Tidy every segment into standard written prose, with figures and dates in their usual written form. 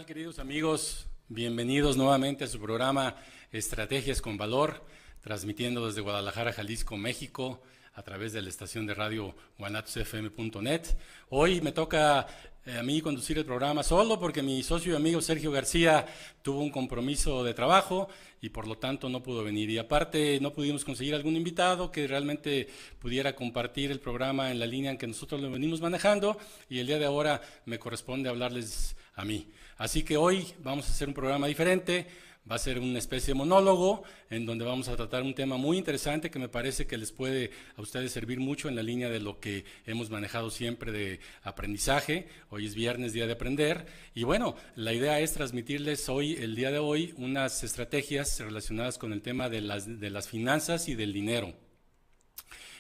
Queridos amigos? Bienvenidos nuevamente a su programa Estrategias con Valor, transmitiendo desde Guadalajara, Jalisco, México, a través de la estación de radio guanatosfm.net. Hoy me toca a mí conducir el programa solo porque mi socio y amigo Sergio García tuvo un compromiso de trabajo y por lo tanto no pudo venir. Y aparte no pudimos conseguir algún invitado que realmente pudiera compartir el programa en la línea en que nosotros lo venimos manejando, y el día de ahora me corresponde hablarles a mí. Así que hoy vamos a hacer un programa diferente. Va a ser una especie de monólogo en donde vamos a tratar un tema muy interesante que me parece que les puede a ustedes servir mucho en la línea de lo que hemos manejado siempre de aprendizaje. Hoy es viernes, día de aprender, y bueno, la idea es transmitirles hoy, el día de hoy, unas estrategias relacionadas con el tema de las finanzas y del dinero.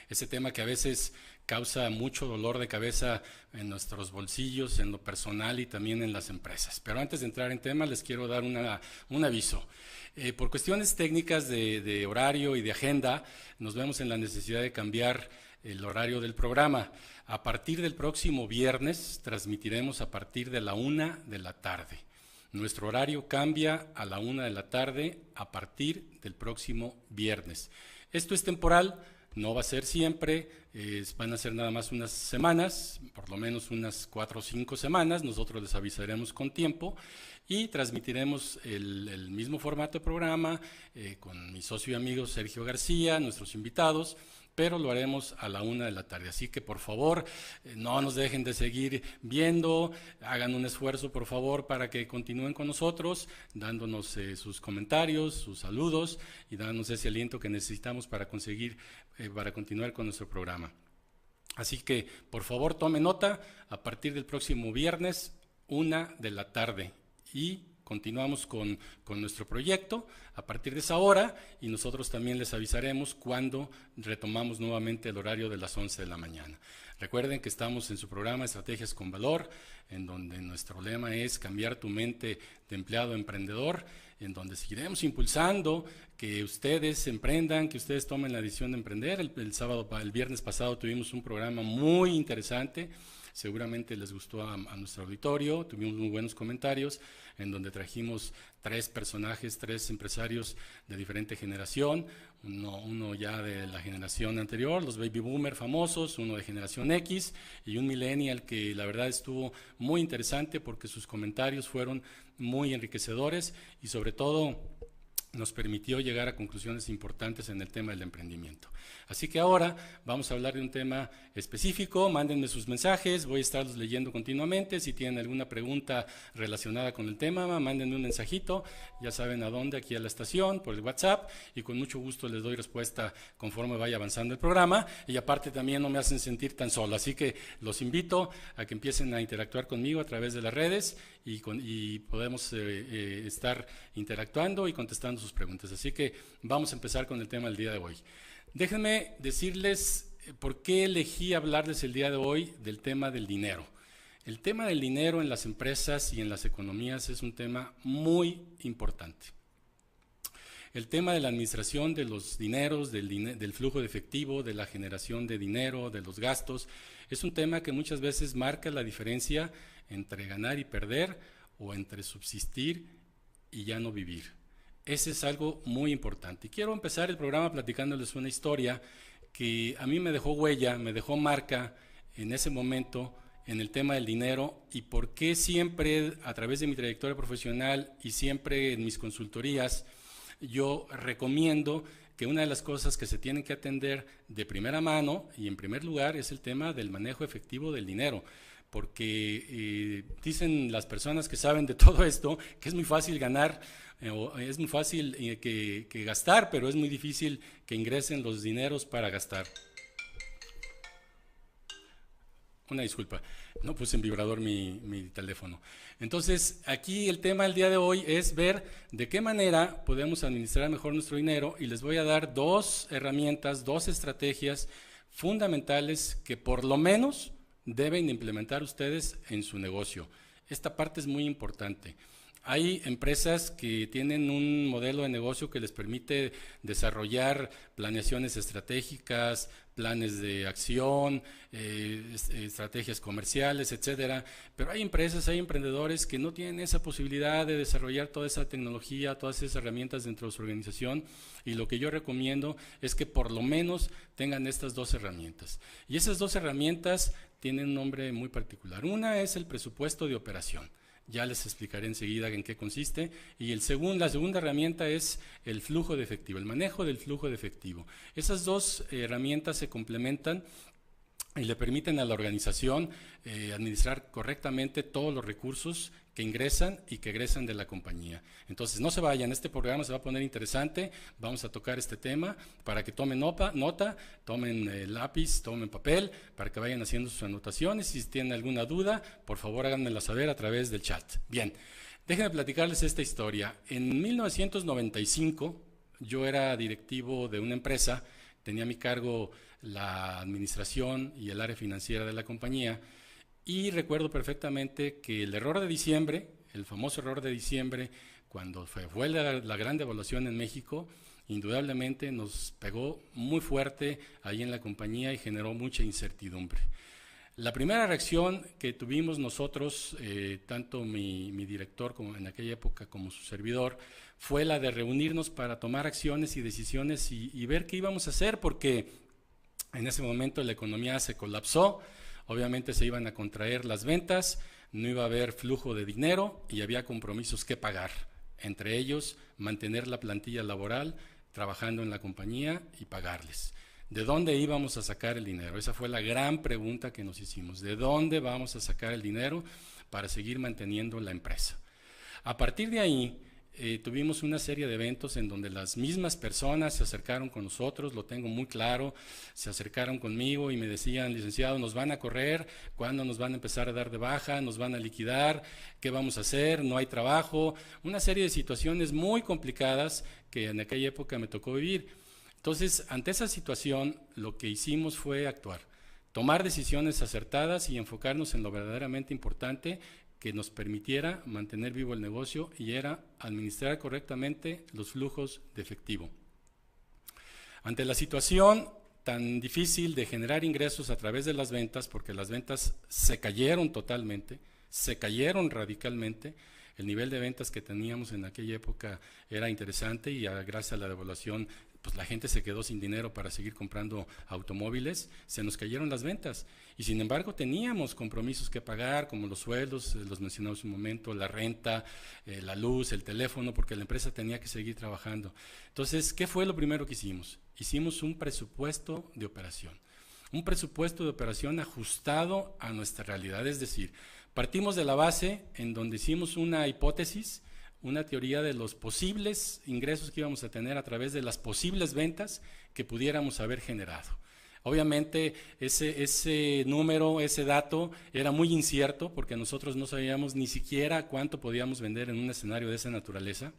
Ese tema que a veces causa mucho dolor de cabeza en nuestros bolsillos, en lo personal y también en las empresas. Pero antes de entrar en tema, les quiero dar un aviso. Por cuestiones técnicas de horario y de agenda, nos vemos en la necesidad de cambiar el horario del programa. A partir del próximo viernes, transmitiremos a partir de la 1 de la tarde. Nuestro horario cambia a la 1 de la tarde a partir del próximo viernes. Esto es temporal. No va a ser siempre, van a ser nada más unas semanas, por lo menos unas 4 o 5 semanas. Nosotros les avisaremos con tiempo y transmitiremos el mismo formato de programa con mi socio y amigo Sergio García, nuestros invitados, pero lo haremos a la 1 de la tarde. Así que por favor, no nos dejen de seguir viendo, hagan un esfuerzo por favor para que continúen con nosotros, dándonos sus comentarios, sus saludos y dándonos ese aliento que necesitamos para continuar con nuestro programa. Así que por favor tomen nota, a partir del próximo viernes, 1 de la tarde, y continuamos con nuestro proyecto a partir de esa hora, y nosotros también les avisaremos cuando retomamos nuevamente el horario de las 11 de la mañana. Recuerden que estamos en su programa Estrategias con Valor, en donde nuestro lema es cambiar tu mente de empleado a emprendedor, en donde seguiremos impulsando que ustedes emprendan, que ustedes tomen la decisión de emprender. El viernes pasado tuvimos un programa muy interesante. Seguramente les gustó a nuestro auditorio, tuvimos muy buenos comentarios, en donde trajimos 3 personajes, 3 empresarios de diferente generación, uno ya de la generación anterior, los baby boomer famosos, uno de generación X y un millennial que la verdad estuvo muy interesante porque sus comentarios fueron muy enriquecedores y sobre todo nos permitió llegar a conclusiones importantes en el tema del emprendimiento. Así que ahora vamos a hablar de un tema específico. Mándenme sus mensajes, voy a estarlos leyendo continuamente. Si tienen alguna pregunta relacionada con el tema, mándenme un mensajito, ya saben a dónde, aquí a la estación, por el WhatsApp, y con mucho gusto les doy respuesta conforme vaya avanzando el programa, y aparte también no me hacen sentir tan solo, así que los invito a que empiecen a interactuar conmigo a través de las redes y podemos estar interactuando y contestando sus preguntas. Así que vamos a empezar con el tema del día de hoy. Déjenme decirles por qué elegí hablarles el día de hoy del tema del dinero. El tema del dinero en las empresas y en las economías es un tema muy importante. El tema de la administración de los dineros, del flujo de efectivo, de la generación de dinero, de los gastos, es un tema que muchas veces marca la diferencia entre ganar y perder o entre subsistir y ya no vivir. Ese es algo muy importante. Y quiero empezar el programa platicándoles una historia que a mí me dejó huella, me dejó marca en ese momento en el tema del dinero, y por qué siempre a través de mi trayectoria profesional y siempre en mis consultorías yo recomiendo que una de las cosas que se tienen que atender de primera mano y en primer lugar es el tema del manejo efectivo del dinero. Porque dicen las personas que saben de todo esto que es muy fácil ganar, es muy fácil que gastar, pero es muy difícil que ingresen los dineros para gastar. Una disculpa, no puse en vibrador mi teléfono. Entonces, aquí el tema del día de hoy es ver de qué manera podemos administrar mejor nuestro dinero, y les voy a dar 2 herramientas, 2 estrategias fundamentales que por lo menos deben implementar ustedes en su negocio. Esta parte es muy importante. Hay empresas que tienen un modelo de negocio que les permite desarrollar planeaciones estratégicas, planes de acción, estrategias comerciales, etcétera. Pero hay empresas, hay emprendedores que no tienen esa posibilidad de desarrollar toda esa tecnología, todas esas herramientas dentro de su organización, y lo que yo recomiendo es que por lo menos tengan estas dos herramientas. Y esas dos herramientas tienen un nombre muy particular. Una es el presupuesto de operación. Ya les explicaré enseguida en qué consiste. Y la segunda herramienta es el flujo de efectivo, el manejo del flujo de efectivo. Esas dos herramientas se complementan y le permiten a la organización administrar correctamente todos los recursos que ingresan y que egresan de la compañía. Entonces, no se vayan, este programa se va a poner interesante, vamos a tocar este tema para que tomen nota, tomen lápiz, tomen papel, para que vayan haciendo sus anotaciones. Si tienen alguna duda, por favor háganmela saber a través del chat. Bien, déjenme platicarles esta historia. En 1995, yo era directivo de una empresa, tenía a mi cargo la administración y el área financiera de la compañía, y recuerdo perfectamente que el error de diciembre, el famoso error de diciembre, cuando fue la gran devaluación en México, indudablemente nos pegó muy fuerte ahí en la compañía y generó mucha incertidumbre. La primera reacción que tuvimos nosotros, tanto mi director como en aquella época como su servidor, fue la de reunirnos para tomar acciones y decisiones y ver qué íbamos a hacer, porque en ese momento la economía se colapsó, obviamente se iban a contraer las ventas, no iba a haber flujo de dinero y había compromisos que pagar, entre ellos mantener la plantilla laboral trabajando en la compañía y pagarles. ¿De dónde íbamos a sacar el dinero? Esa fue la gran pregunta que nos hicimos. ¿De dónde vamos a sacar el dinero para seguir manteniendo la empresa? A partir de ahí, tuvimos una serie de eventos en donde las mismas personas se acercaron con nosotros, lo tengo muy claro, se acercaron conmigo y me decían: licenciado, nos van a correr, ¿cuándo nos van a empezar a dar de baja? ¿Nos van a liquidar? ¿Qué vamos a hacer? No hay trabajo. Una serie de situaciones muy complicadas que en aquella época me tocó vivir. Entonces, ante esa situación, lo que hicimos fue actuar, tomar decisiones acertadas y enfocarnos en lo verdaderamente importante que nos permitiera mantener vivo el negocio, y era administrar correctamente los flujos de efectivo. Ante la situación tan difícil de generar ingresos a través de las ventas, porque las ventas se cayeron totalmente, se cayeron radicalmente, el nivel de ventas que teníamos en aquella época era interesante y gracias a la devaluación pues la gente se quedó sin dinero para seguir comprando automóviles, se nos cayeron las ventas y sin embargo teníamos compromisos que pagar, como los sueldos, los mencionamos un momento, la renta, la luz, el teléfono, porque la empresa tenía que seguir trabajando. Entonces, ¿qué fue lo primero que hicimos? Hicimos un presupuesto de operación. Un presupuesto de operación ajustado a nuestra realidad, es decir, partimos de la base en donde hicimos una hipótesis, una teoría de los posibles ingresos que íbamos a tener a través de las posibles ventas que pudiéramos haber generado. Obviamente ese número, ese dato era muy incierto porque nosotros no sabíamos ni siquiera cuánto podíamos vender en un escenario de esa naturaleza.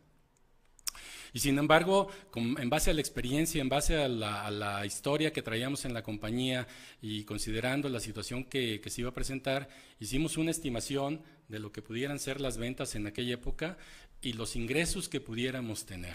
Y sin embargo, en base a la experiencia, en base a la historia que traíamos en la compañía y considerando la situación que se iba a presentar, hicimos una estimación de lo que pudieran ser las ventas en aquella época y los ingresos que pudiéramos tener.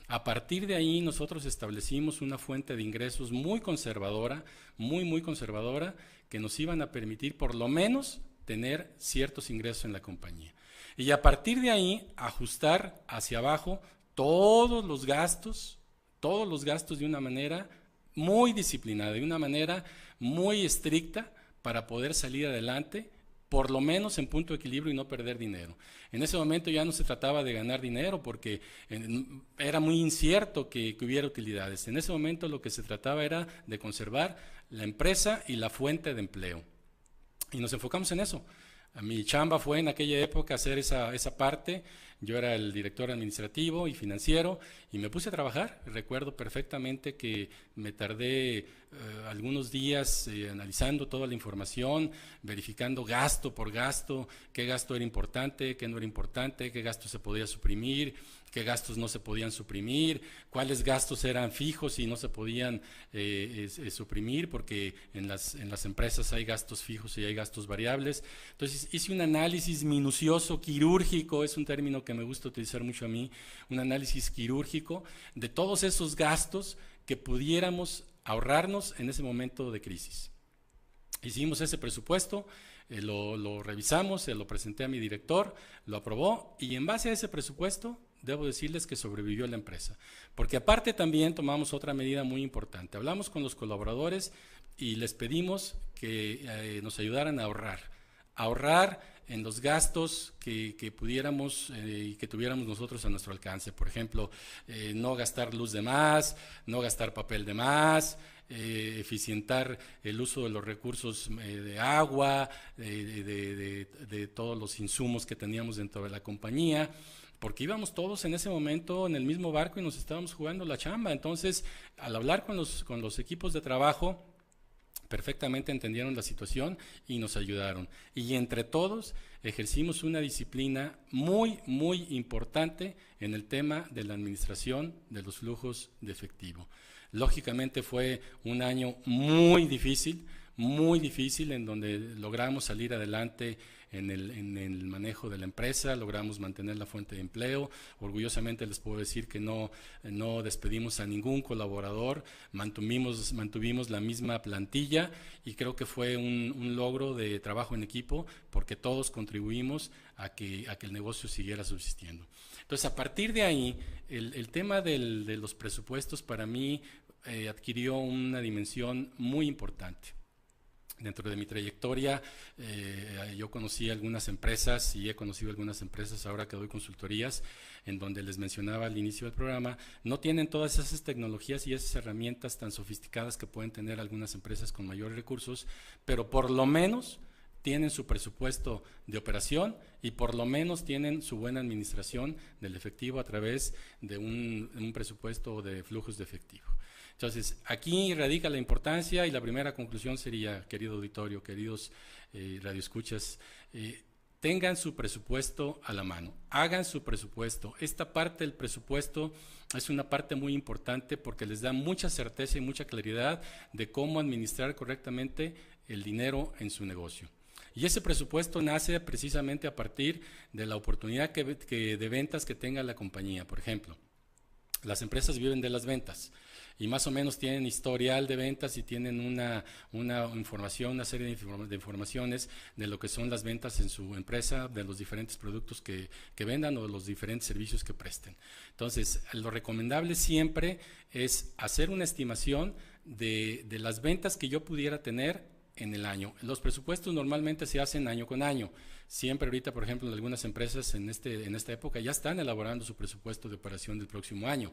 A partir de ahí nosotros establecimos una fuente de ingresos muy conservadora, muy conservadora, que nos iban a permitir por lo menos tener ciertos ingresos en la compañía. Y a partir de ahí ajustar hacia abajo todos los gastos de una manera muy disciplinada, de una manera muy estricta para poder salir adelante, por lo menos en punto de equilibrio y no perder dinero. En ese momento ya no se trataba de ganar dinero porque era muy incierto que hubiera utilidades. En ese momento lo que se trataba era de conservar la empresa y la fuente de empleo. Y nos enfocamos en eso. Mi chamba fue en aquella época hacer esa parte. Yo era el director administrativo y financiero y me puse a trabajar. Recuerdo perfectamente que me tardé algunos días analizando toda la información, verificando gasto por gasto, qué gasto era importante, qué no era importante, qué gasto se podía suprimir, qué gastos no se podían suprimir, cuáles gastos eran fijos y no se podían suprimir, porque en las empresas hay gastos fijos y hay gastos variables. Entonces hice un análisis minucioso, quirúrgico, es un término que que me gusta utilizar mucho a mí, un análisis quirúrgico de todos esos gastos que pudiéramos ahorrarnos en ese momento de crisis. Hicimos ese presupuesto, lo revisamos, se lo presenté a mi director, lo aprobó y en base a ese presupuesto debo decirles que sobrevivió la empresa. Porque aparte también tomamos otra medida muy importante. Hablamos con los colaboradores y les pedimos que nos ayudaran a ahorrar en los gastos que pudiéramos y que tuviéramos nosotros a nuestro alcance. Por ejemplo, no gastar luz de más, no gastar papel de más, eficientar el uso de los recursos de agua, de todos los insumos que teníamos dentro de la compañía, porque íbamos todos en ese momento en el mismo barco y nos estábamos jugando la chamba. Entonces, al hablar con los equipos de trabajo, perfectamente entendieron la situación y nos ayudaron. Y entre todos ejercimos una disciplina muy, muy importante en el tema de la administración de los flujos de efectivo. Lógicamente fue un año muy difícil en donde logramos salir adelante en el manejo de la empresa, logramos mantener la fuente de empleo. Orgullosamente les puedo decir que no despedimos a ningún colaborador, mantuvimos la misma plantilla y creo que fue un logro de trabajo en equipo porque todos contribuimos a que el negocio siguiera subsistiendo. Entonces, a partir de ahí, el tema de los presupuestos para mí adquirió una dimensión muy importante. Dentro de mi trayectoria, yo conocí algunas empresas y he conocido algunas empresas ahora que doy consultorías, en donde les mencionaba al inicio del programa, no tienen todas esas tecnologías y esas herramientas tan sofisticadas que pueden tener algunas empresas con mayores recursos, pero por lo menos tienen su presupuesto de operación y por lo menos tienen su buena administración del efectivo a través de un presupuesto de flujos de efectivo. Entonces, aquí radica la importancia y la primera conclusión sería, querido auditorio, queridos radioescuchas, tengan su presupuesto a la mano, hagan su presupuesto. Esta parte del presupuesto es una parte muy importante porque les da mucha certeza y mucha claridad de cómo administrar correctamente el dinero en su negocio. Y ese presupuesto nace precisamente a partir de la oportunidad de ventas que tenga la compañía. Por ejemplo, las empresas viven de las ventas y más o menos tienen historial de ventas y tienen una información, una serie de informaciones de lo que son las ventas en su empresa, de los diferentes productos que vendan o de los diferentes servicios que presten. Entonces, lo recomendable siempre es hacer una estimación de las ventas que yo pudiera tener en el año. Los presupuestos normalmente se hacen año con año. Siempre ahorita, por ejemplo, en algunas empresas en esta época ya están elaborando su presupuesto de operación del próximo año.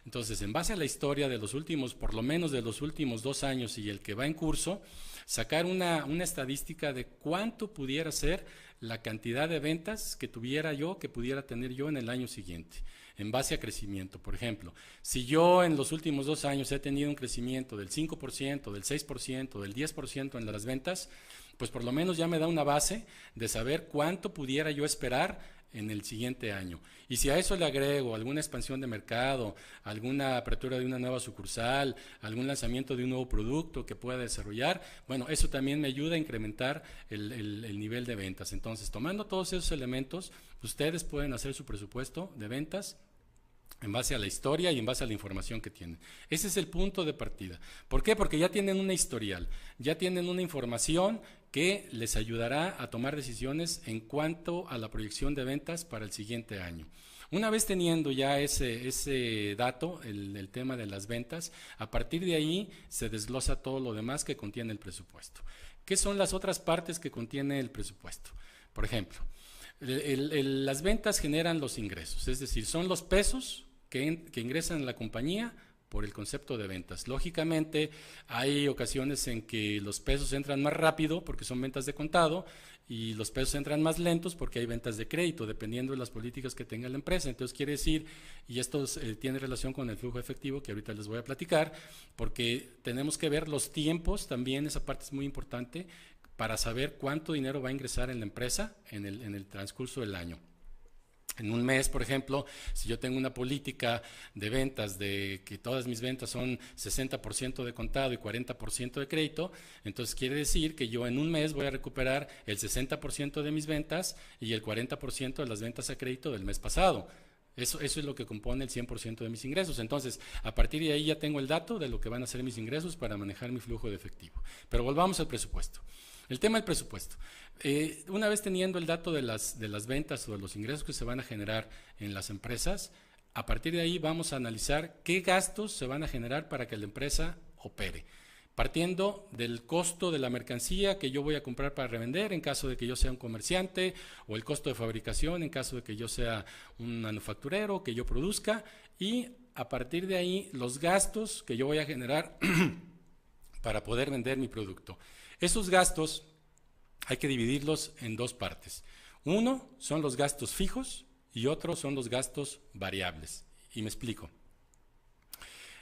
Entonces, en base a la historia de los últimos, por lo menos de los últimos 2 años y el que va en curso, sacar una estadística de cuánto pudiera ser la cantidad de ventas que pudiera tener yo en el año siguiente, en base a crecimiento. Por ejemplo, si yo en los últimos 2 años he tenido un crecimiento del 5%, del 6%, del 10% en las ventas, pues por lo menos ya me da una base de saber cuánto pudiera yo esperar en el siguiente año. Y si a eso le agrego alguna expansión de mercado, alguna apertura de una nueva sucursal, algún lanzamiento de un nuevo producto que pueda desarrollar, bueno, eso también me ayuda a incrementar el nivel de ventas. Entonces, tomando todos esos elementos, ustedes pueden hacer su presupuesto de ventas en base a la historia y en base a la información que tienen. Ese es el punto de partida. ¿Por qué? Porque ya tienen una historial, ya tienen una información que les ayudará a tomar decisiones en cuanto a la proyección de ventas para el siguiente año. Una vez teniendo ya ese dato, el tema de las ventas, a partir de ahí se desglosa todo lo demás que contiene el presupuesto. ¿Qué son las otras partes que contiene el presupuesto? Por ejemplo, las ventas generan los ingresos, es decir, son los pesos que ingresan a la compañía por el concepto de ventas. Lógicamente, hay ocasiones en que los pesos entran más rápido porque son ventas de contado y los pesos entran más lentos porque hay ventas de crédito, dependiendo de las políticas que tenga la empresa. Entonces, quiere decir, y esto tiene relación con el flujo efectivo que ahorita les voy a platicar, porque tenemos que ver los tiempos también, esa parte es muy importante, para saber cuánto dinero va a ingresar en la empresa en el transcurso del año. En un mes, por ejemplo, si yo tengo una política de ventas de que todas mis ventas son 60% de contado y 40% de crédito, entonces quiere decir que yo en un mes voy a recuperar el 60% de mis ventas y el 40% de las ventas a crédito del mes pasado. Eso es lo que compone el 100% de mis ingresos. Entonces, a partir de ahí ya tengo el dato de lo que van a ser mis ingresos para manejar mi flujo de efectivo. Pero volvamos al presupuesto. El tema del presupuesto. Una vez teniendo el dato de las ventas o de los ingresos que se van a generar en las empresas, a partir de ahí vamos a analizar qué gastos se van a generar para que la empresa opere. Partiendo del costo de la mercancía que yo voy a comprar para revender en caso de que yo sea un comerciante, o el costo de fabricación en caso de que yo sea un manufacturero, que yo produzca, y a partir de ahí los gastos que yo voy a generar para poder vender mi producto. Esos gastos hay que dividirlos en dos partes. Uno son los gastos fijos y otro son los gastos variables. Y me explico.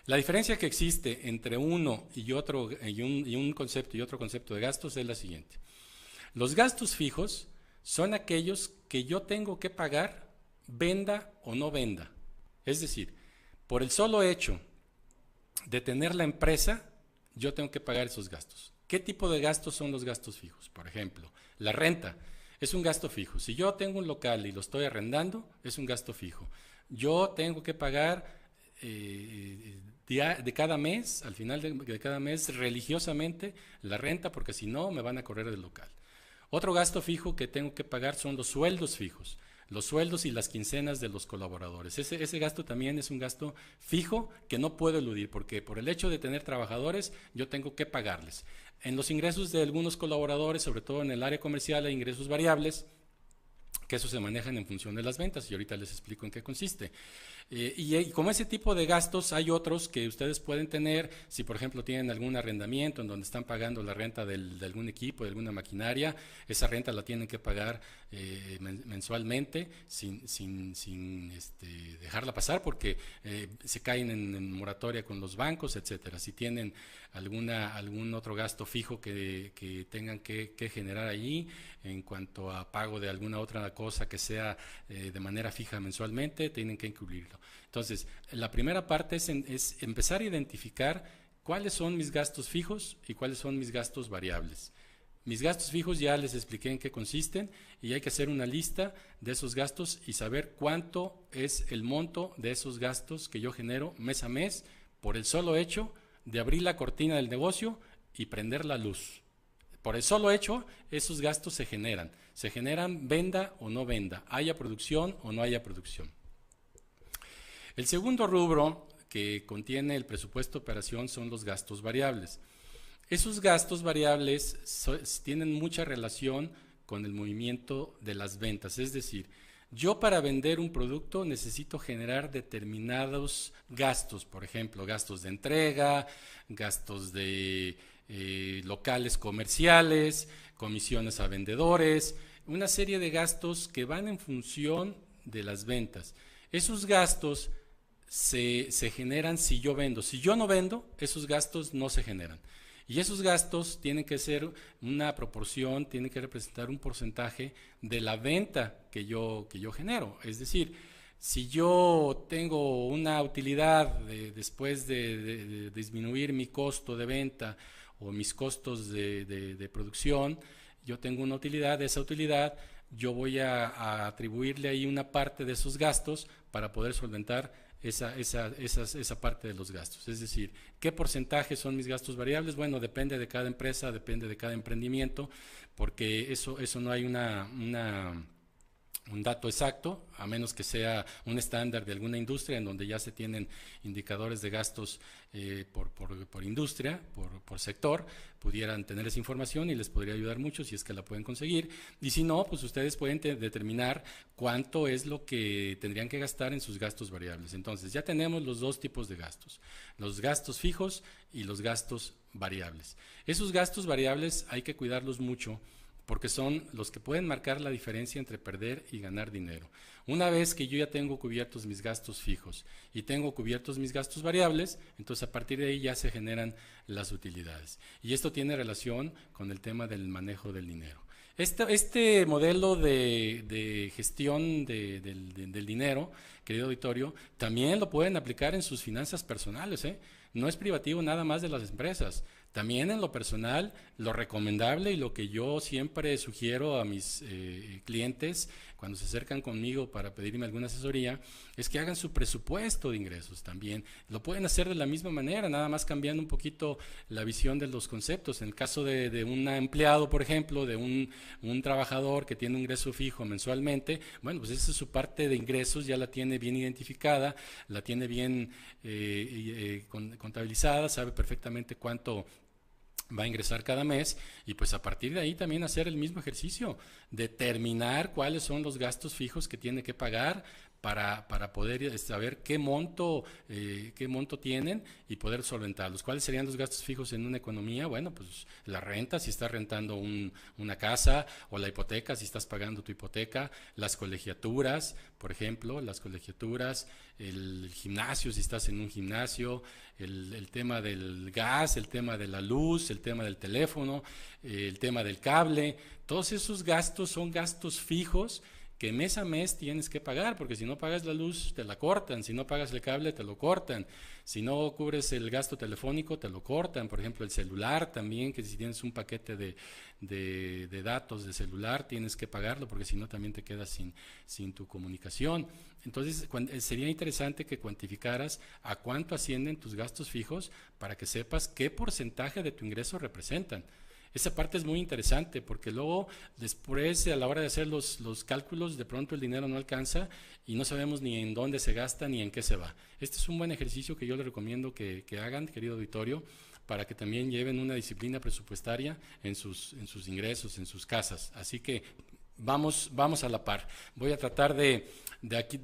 La diferencia que existe entre uno y otro, y un concepto y otro concepto de gastos es la siguiente. Los gastos fijos son aquellos que yo tengo que pagar, venda o no venda. Es decir, por el solo hecho de tener la empresa, yo tengo que pagar esos gastos. ¿Qué tipo de gastos son los gastos fijos? Por ejemplo, la renta es un gasto fijo. Si yo tengo un local y lo estoy arrendando, es un gasto fijo. Yo tengo que pagar de cada mes, al final de cada mes, religiosamente la renta, porque si no me van a correr del local. Otro gasto fijo que tengo que pagar son los sueldos fijos, los sueldos y las quincenas de los colaboradores. Ese gasto también es un gasto fijo que no puedo eludir, porque por el hecho de tener trabajadores, yo tengo que pagarles. En los ingresos de algunos colaboradores, sobre todo en el área comercial, hay ingresos variables, que eso se manejan en función de las ventas, y ahorita les explico en qué consiste. Y como ese tipo de gastos, hay otros que ustedes pueden tener, si por ejemplo tienen algún arrendamiento en donde están pagando la renta de algún equipo, de alguna maquinaria, esa renta la tienen que pagar mensualmente, sin dejarla pasar, porque se caen en moratoria con los bancos, etcétera. Si tienen algún otro gasto fijo que tengan que generar allí, en cuanto a pago de alguna otra cosa que sea de manera fija mensualmente, tienen que incluirlo. Entonces, la primera parte es empezar a identificar cuáles son mis gastos fijos y cuáles son mis gastos variables. Mis gastos fijos ya les expliqué en qué consisten, y hay que hacer una lista de esos gastos y saber cuánto es el monto de esos gastos que yo genero mes a mes por el solo hecho de abrir la cortina del negocio y prender la luz. Por el solo hecho, esos gastos se generan venda o no venda, haya producción o no haya producción. El segundo rubro que contiene el presupuesto de operación son los gastos variables. Esos gastos variables tienen mucha relación con el movimiento de las ventas, es decir, yo para vender un producto necesito generar determinados gastos, por ejemplo, gastos de entrega, gastos de locales comerciales, comisiones a vendedores, una serie de gastos que van en función de las ventas. Esos gastos se generan si yo vendo. Si yo no vendo, esos gastos no se generan. Y esos gastos tienen que ser una proporción, tienen que representar un porcentaje de la venta que yo genero. Es decir, si yo tengo una utilidad después de disminuir mi costo de venta o mis costos de producción, yo tengo una utilidad, de esa utilidad yo voy a atribuirle ahí una parte de esos gastos para poder solventar esa parte de los gastos. Es decir, ¿qué porcentaje son mis gastos variables? Bueno, depende de cada empresa, depende de cada emprendimiento, porque eso no hay un dato exacto, a menos que sea un estándar de alguna industria en donde ya se tienen indicadores de gastos por industria, por sector, pudieran tener esa información y les podría ayudar mucho si es que la pueden conseguir. Y si no, pues ustedes pueden determinar cuánto es lo que tendrían que gastar en sus gastos variables. Entonces, ya tenemos los dos tipos de gastos, los gastos fijos y los gastos variables. Esos gastos variables hay que cuidarlos mucho, porque son los que pueden marcar la diferencia entre perder y ganar dinero. Una vez que yo ya tengo cubiertos mis gastos fijos y tengo cubiertos mis gastos variables, entonces a partir de ahí ya se generan las utilidades. Y esto tiene relación con el tema del manejo del dinero. Este modelo de gestión del dinero, querido auditorio, también lo pueden aplicar en sus finanzas personales, ¿eh? No es privativo nada más de las empresas. También en lo personal, lo recomendable y lo que yo siempre sugiero a mis clientes cuando se acercan conmigo para pedirme alguna asesoría, es que hagan su presupuesto de ingresos también. Lo pueden hacer de la misma manera, nada más cambiando un poquito la visión de los conceptos. En el caso de un empleado, por ejemplo, de un trabajador que tiene un ingreso fijo mensualmente, bueno, pues esa es su parte de ingresos, ya la tiene bien identificada, la tiene bien contabilizada, sabe perfectamente cuánto va a ingresar cada mes y pues a partir de ahí también hacer el mismo ejercicio, determinar cuáles son los gastos fijos que tiene que pagar para poder saber qué monto tienen y poder solventarlos. ¿Cuáles serían los gastos fijos en una economía? Bueno, pues la renta, si estás rentando una casa, o la hipoteca, si estás pagando tu hipoteca, las colegiaturas, por ejemplo, el gimnasio, si estás en un gimnasio, el tema del gas, el tema de la luz, el tema del teléfono, el tema del cable. Todos esos gastos son gastos fijos que mes a mes tienes que pagar, porque si no pagas la luz te la cortan, si no pagas el cable te lo cortan, si no cubres el gasto telefónico te lo cortan, por ejemplo el celular también, que si tienes un paquete de datos de celular tienes que pagarlo, porque si no también te quedas sin tu comunicación. Entonces sería interesante que cuantificaras a cuánto ascienden tus gastos fijos para que sepas qué porcentaje de tu ingreso representan. Esa parte es muy interesante porque luego después a la hora de hacer los cálculos de pronto el dinero no alcanza y no sabemos ni en dónde se gasta ni en qué se va. Este es un buen ejercicio que yo les recomiendo que hagan, querido auditorio, para que también lleven una disciplina presupuestaria en sus ingresos, en sus casas. Así que vamos a la par. Voy a tratar de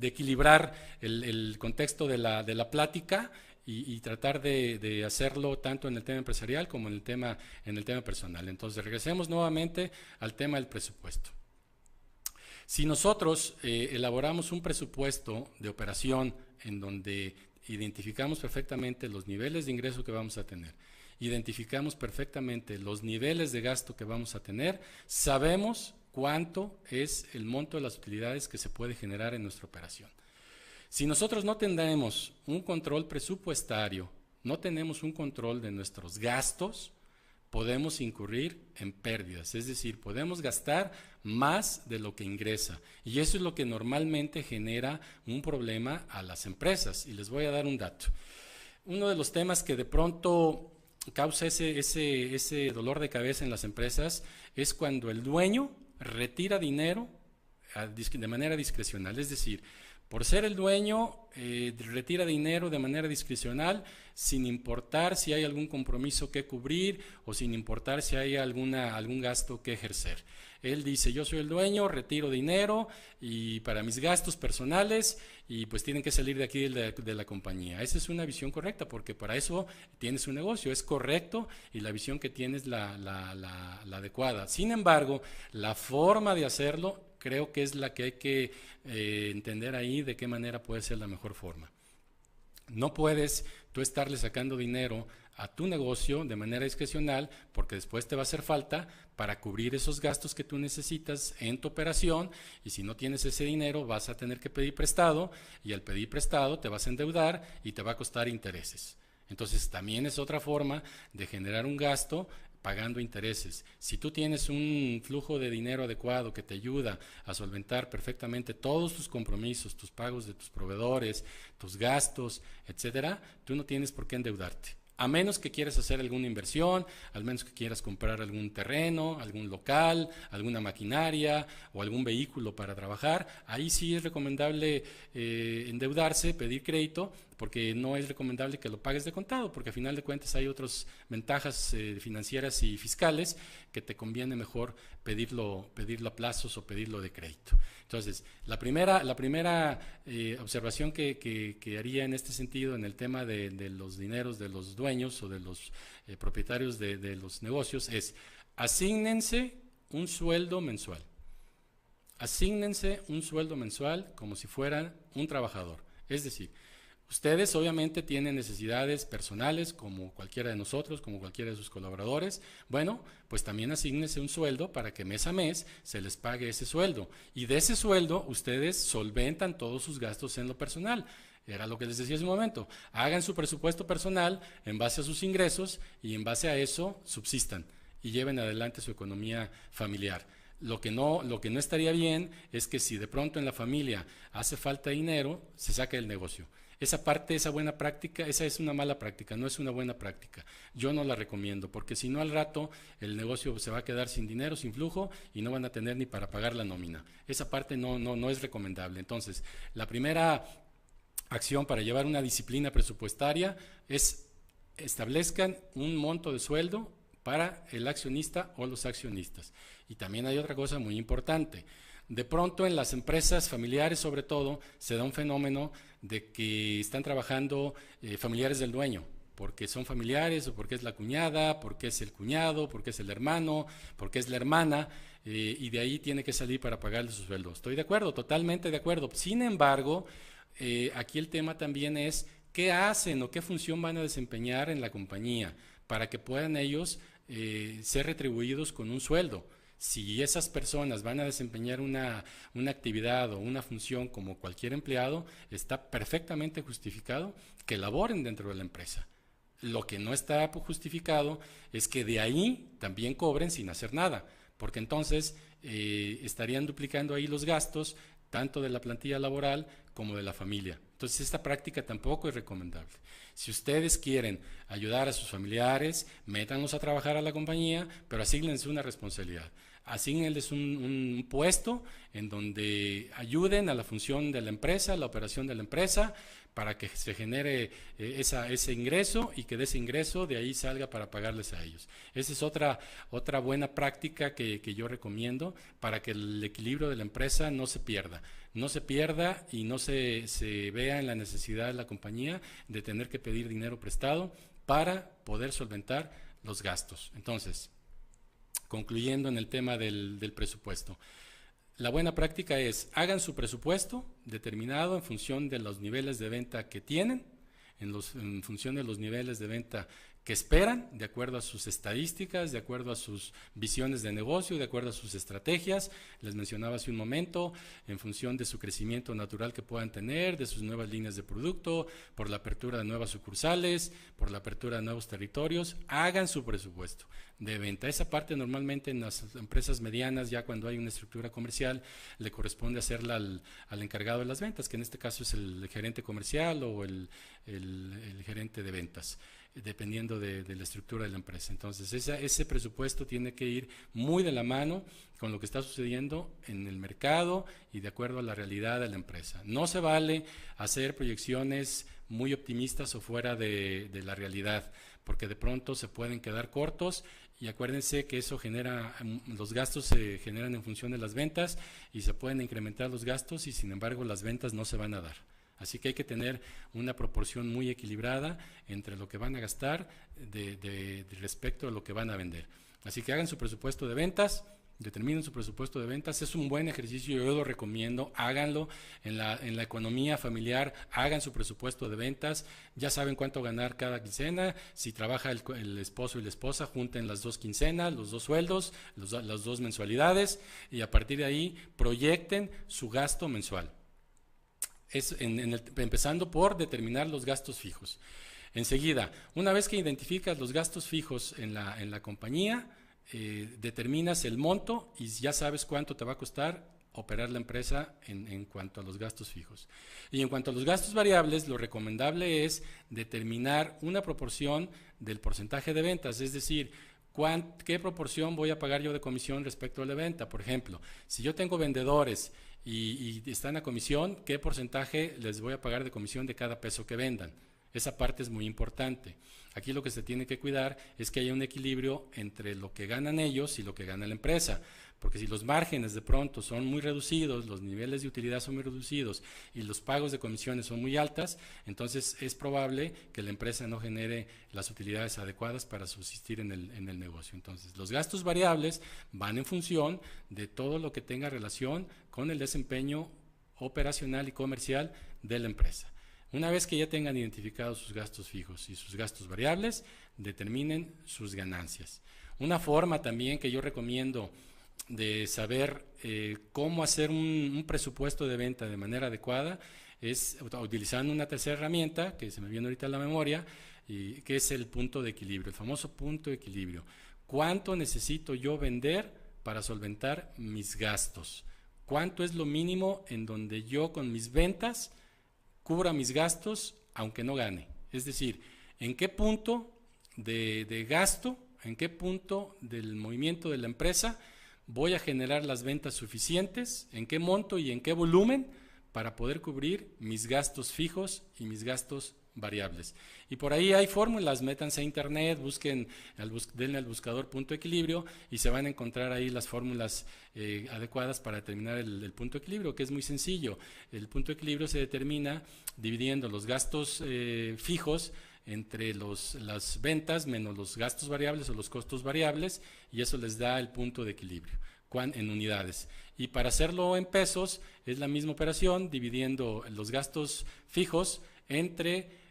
equilibrar el contexto de la plática y tratar de hacerlo tanto en el tema empresarial como en el tema personal. Entonces, regresemos nuevamente al tema del presupuesto. Si nosotros elaboramos un presupuesto de operación en donde identificamos perfectamente los niveles de ingreso que vamos a tener, identificamos perfectamente los niveles de gasto que vamos a tener, sabemos cuánto es el monto de las utilidades que se puede generar en nuestra operación. Si nosotros no tenemos un control presupuestario, no tenemos un control de nuestros gastos, podemos incurrir en pérdidas, es decir, podemos gastar más de lo que ingresa. Y eso es lo que normalmente genera un problema a las empresas. Y les voy a dar un dato. Uno de los temas que de pronto causa ese dolor de cabeza en las empresas es cuando el dueño retira dinero de manera discrecional, es decir, por ser el dueño, retira dinero de manera discrecional sin importar si hay algún compromiso que cubrir o sin importar si hay algún gasto que ejercer. Él dice, yo soy el dueño, retiro dinero y para mis gastos personales y pues tienen que salir de aquí de la compañía. Esa es una visión correcta porque para eso tienes un negocio, es correcto y la visión que tienes la adecuada. Sin embargo, la forma de hacerlo creo que es la que hay que entender ahí de qué manera puede ser la mejor forma. No puedes tú estarle sacando dinero a tu negocio de manera discrecional porque después te va a hacer falta para cubrir esos gastos que tú necesitas en tu operación y si no tienes ese dinero vas a tener que pedir prestado y al pedir prestado te vas a endeudar y te va a costar intereses. Entonces también es otra forma de generar un gasto pagando intereses. Si tú tienes un flujo de dinero adecuado que te ayuda a solventar perfectamente todos tus compromisos, tus pagos de tus proveedores, tus gastos, etcétera, tú no tienes por qué endeudarte. A menos que quieras hacer alguna inversión, al menos que quieras comprar algún terreno, algún local, alguna maquinaria o algún vehículo para trabajar, ahí sí es recomendable endeudarse, pedir crédito, porque no es recomendable que lo pagues de contado, porque a final de cuentas hay otras ventajas financieras y fiscales que te conviene mejor pedirlo a plazos o pedirlo de crédito. Entonces, la primera observación que haría en este sentido en el tema de los dineros de los dueños o de los propietarios de los negocios es asígnense un sueldo mensual. Asígnense un sueldo mensual como si fueran un trabajador. Es decir, Ustedes obviamente tienen necesidades personales como cualquiera de nosotros, como cualquiera de sus colaboradores. Bueno, pues también asígnense un sueldo para que mes a mes se les pague ese sueldo. Y de ese sueldo ustedes solventan todos sus gastos en lo personal. Era lo que les decía hace un momento. Hagan su presupuesto personal en base a sus ingresos y en base a eso subsistan y lleven adelante su economía familiar. Lo que no estaría bien es que si de pronto en la familia hace falta dinero, se saque del negocio. Esa parte, esa buena práctica, esa es una mala práctica, no es una buena práctica. Yo no la recomiendo, porque si no al rato el negocio se va a quedar sin dinero, sin flujo, y no van a tener ni para pagar la nómina. Esa parte no es recomendable. Entonces, la primera acción para llevar una disciplina presupuestaria es establezcan un monto de sueldo para el accionista o los accionistas. Y también hay otra cosa muy importante. De pronto en las empresas familiares sobre todo se da un fenómeno de que están trabajando familiares del dueño, porque son familiares o porque es la cuñada, porque es el cuñado, porque es el hermano, porque es la hermana, y de ahí tiene que salir para pagarle su sueldo. Estoy de acuerdo, totalmente de acuerdo. Sin embargo, aquí el tema también es qué hacen o qué función van a desempeñar en la compañía para que puedan ellos ser retribuidos con un sueldo. Si esas personas van a desempeñar una actividad o una función como cualquier empleado, está perfectamente justificado que laboren dentro de la empresa. Lo que no está justificado es que de ahí también cobren sin hacer nada, porque entonces estarían duplicando ahí los gastos, tanto de la plantilla laboral como de la familia. Entonces esta práctica tampoco es recomendable. Si ustedes quieren ayudar a sus familiares, métanlos a trabajar a la compañía, pero asígnense una responsabilidad. Asígnenles un puesto en donde ayuden a la función de la empresa, a la operación de la empresa, para que se genere ese ingreso y que de ese ingreso de ahí salga para pagarles a ellos. Esa es otra buena práctica que yo recomiendo para que el equilibrio de la empresa no se pierda. No se pierda y no se vea en la necesidad de la compañía de tener que pedir dinero prestado para poder solventar los gastos. Entonces, concluyendo en el tema del presupuesto. La buena práctica es, hagan su presupuesto determinado en función de los niveles de venta que tienen, en función de los niveles de venta que esperan, de acuerdo a sus estadísticas, de acuerdo a sus visiones de negocio, de acuerdo a sus estrategias, les mencionaba hace un momento, en función de su crecimiento natural que puedan tener, de sus nuevas líneas de producto, por la apertura de nuevas sucursales, por la apertura de nuevos territorios, hagan su presupuesto de venta. Esa parte normalmente en las empresas medianas, ya cuando hay una estructura comercial, le corresponde hacerla al encargado de las ventas, que en este caso es el gerente comercial o el gerente de ventas, dependiendo de la estructura de la empresa. Entonces ese presupuesto tiene que ir muy de la mano con lo que está sucediendo en el mercado y de acuerdo a la realidad de la empresa. No se vale hacer proyecciones muy optimistas o fuera de la realidad, porque de pronto se pueden quedar cortos. Y acuérdense que eso los gastos se generan en función de las ventas y se pueden incrementar los gastos y sin embargo las ventas no se van a dar. Así que hay que tener una proporción muy equilibrada entre lo que van a gastar respecto a lo que van a vender. Así que hagan su presupuesto de ventas, determinen su presupuesto de ventas, es un buen ejercicio, yo lo recomiendo, háganlo en la economía familiar, hagan su presupuesto de ventas, ya saben cuánto ganar cada quincena, si trabaja el esposo y la esposa, junten las 2 quincenas, los 2 sueldos, las 2 mensualidades y a partir de ahí proyecten su gasto mensual. Empezando por determinar los gastos fijos. Enseguida, una vez que identificas los gastos fijos en la compañía, determinas el monto y ya sabes cuánto te va a costar operar la empresa en cuanto a los gastos fijos. Y en cuanto a los gastos variables, lo recomendable es determinar una proporción del porcentaje de ventas, es decir, ¿qué proporción voy a pagar yo de comisión respecto a la venta? Por ejemplo, si yo tengo vendedores y están a comisión, ¿qué porcentaje les voy a pagar de comisión de cada peso que vendan? Esa parte es muy importante. Aquí lo que se tiene que cuidar es que haya un equilibrio entre lo que ganan ellos y lo que gana la empresa, porque si los márgenes de pronto son muy reducidos, los niveles de utilidad son muy reducidos y los pagos de comisiones son muy altas, entonces es probable que la empresa no genere las utilidades adecuadas para subsistir en el negocio. Entonces los gastos variables van en función de todo lo que tenga relación con el desempeño operacional y comercial de la empresa. Una vez que ya tengan identificados sus gastos fijos y sus gastos variables, determinen sus ganancias. Una forma también que yo recomiendo de saber cómo hacer un presupuesto de venta de manera adecuada es utilizando una tercera herramienta que se me viene ahorita a la memoria, y que es el punto de equilibrio, el famoso punto de equilibrio. ¿Cuánto necesito yo vender para solventar mis gastos? ¿Cuánto es lo mínimo en donde yo con mis ventas cubra mis gastos aunque no gane? Es decir, ¿en qué punto de gasto, en qué punto del movimiento de la empresa voy a generar las ventas suficientes, en qué monto y en qué volumen para poder cubrir mis gastos fijos y mis gastos variables? Y por ahí hay fórmulas, métanse a internet, denle al buscador punto equilibrio y se van a encontrar ahí las fórmulas adecuadas para determinar el punto de equilibrio, que es muy sencillo. El punto de equilibrio se determina dividiendo los gastos fijos entre las ventas menos los gastos variables o los costos variables, y eso les da el punto de equilibrio en unidades. Y para hacerlo en pesos es la misma operación, dividiendo los gastos fijos entre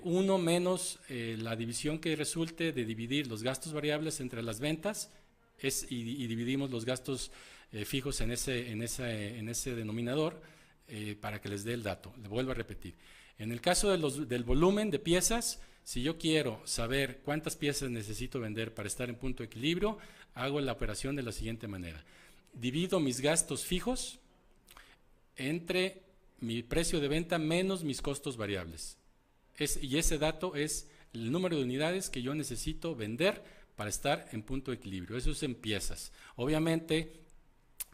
1 menos la división que resulte de dividir los gastos variables entre las ventas, y dividimos los gastos fijos en ese denominador para que les dé el dato. Le vuelvo a repetir. En el caso del volumen de piezas, si yo quiero saber cuántas piezas necesito vender para estar en punto de equilibrio, hago la operación de la siguiente manera. Divido mis gastos fijos entre mi precio de venta menos mis costos variables. Y ese dato es el número de unidades que yo necesito vender para estar en punto de equilibrio. Eso es en piezas. Obviamente,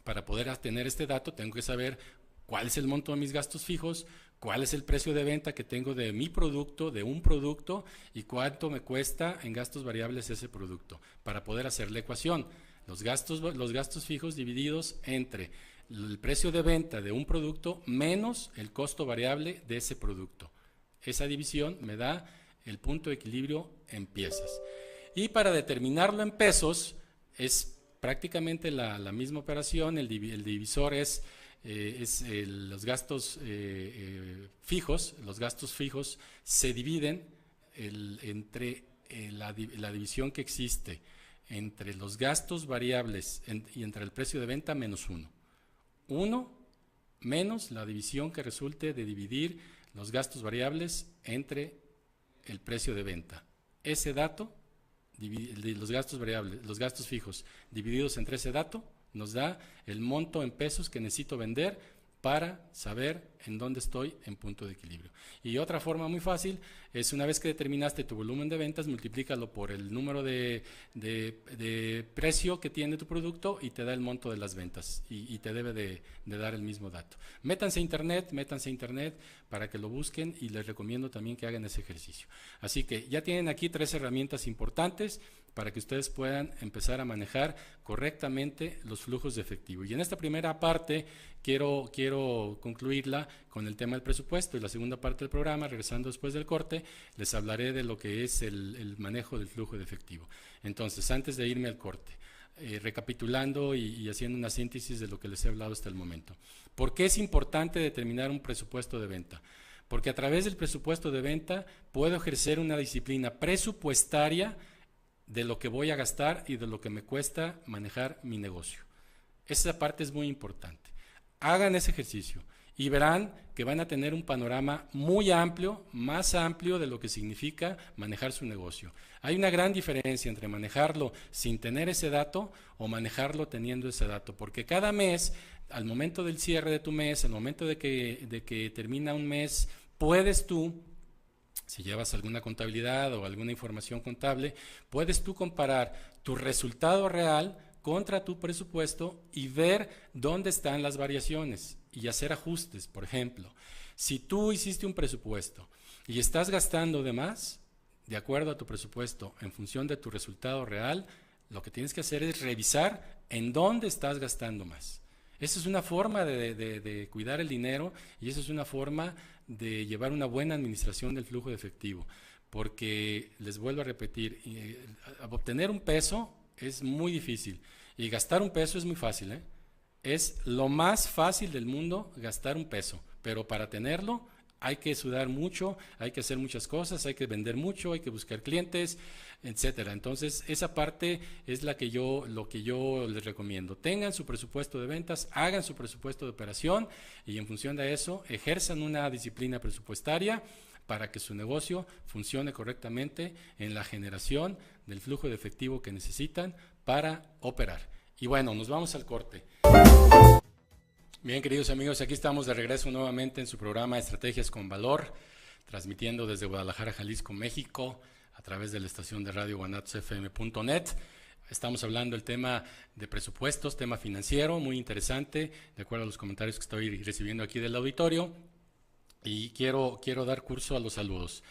para poder tener este dato, tengo que saber cuál es el monto de mis gastos fijos, cuál es el precio de venta que tengo de mi producto, de un producto, y cuánto me cuesta en gastos variables ese producto, para poder hacer la ecuación. Los gastos fijos divididos entre el precio de venta de un producto menos el costo variable de ese producto. Esa división me da el punto de equilibrio en piezas. Y para determinarlo en pesos es prácticamente la misma operación. El divisor es los gastos fijos. Los gastos fijos se dividen entre la división que existe entre los gastos variables y entre el precio de venta menos 1. 1 menos la división que resulte de dividir los gastos variables entre el precio de venta. Ese dato, los gastos variables, los gastos fijos divididos entre ese dato, nos da el monto en pesos que necesito vender para saber en dónde estoy en punto de equilibrio. Y otra forma muy fácil es, una vez que determinaste tu volumen de ventas, multiplícalo por el número de precio que tiene tu producto y te da el monto de las ventas, y te debe de dar el mismo dato. Métanse a internet para que lo busquen, y les recomiendo también que hagan ese ejercicio. Así que ya tienen aquí 3 herramientas importantes para que ustedes puedan empezar a manejar correctamente los flujos de efectivo. Y en esta primera parte quiero concluirla con el tema del presupuesto, y la segunda parte del programa, regresando después del corte, les hablaré de lo que es el manejo del flujo de efectivo. Entonces, antes de irme al corte, recapitulando y haciendo una síntesis de lo que les he hablado hasta el momento. ¿Por qué es importante determinar un presupuesto de venta? Porque a través del presupuesto de venta puedo ejercer una disciplina presupuestaria de lo que voy a gastar y de lo que me cuesta manejar mi negocio. Esa parte es muy importante. Hagan ese ejercicio y verán que van a tener un panorama muy amplio, más amplio de lo que significa manejar su negocio. Hay una gran diferencia entre manejarlo sin tener ese dato o manejarlo teniendo ese dato, porque cada mes, al momento del cierre de tu mes, al momento de que termina un mes, puedes tú, si llevas alguna contabilidad o alguna información contable, puedes tú comparar tu resultado real contra tu presupuesto y ver dónde están las variaciones y hacer ajustes. Por ejemplo, si tú hiciste un presupuesto y estás gastando de más, de acuerdo a tu presupuesto, en función de tu resultado real, lo que tienes que hacer es revisar en dónde estás gastando más. Esa es una forma de cuidar el dinero, y esa es una forma de llevar una buena administración del flujo de efectivo, porque les vuelvo a repetir, obtener un peso es muy difícil y gastar un peso es muy fácil, Es lo más fácil del mundo gastar un peso, pero para tenerlo hay que sudar mucho, hay que hacer muchas cosas, hay que vender mucho, hay que buscar clientes, etcétera. Entonces, esa parte es lo que yo les recomiendo. Tengan su presupuesto de ventas, hagan su presupuesto de operación y en función de eso, ejerzan una disciplina presupuestaria para que su negocio funcione correctamente en la generación del flujo de efectivo que necesitan para operar. Y bueno, nos vamos al corte. Bien, queridos amigos, aquí estamos de regreso nuevamente en su programa Estrategias con Valor, transmitiendo desde Guadalajara, Jalisco, México, a través de la estación de radio guanatosfm.net. Estamos hablando del tema de presupuestos, tema financiero, muy interesante, de acuerdo a los comentarios que estoy recibiendo aquí del auditorio. Y quiero dar curso a los saludos.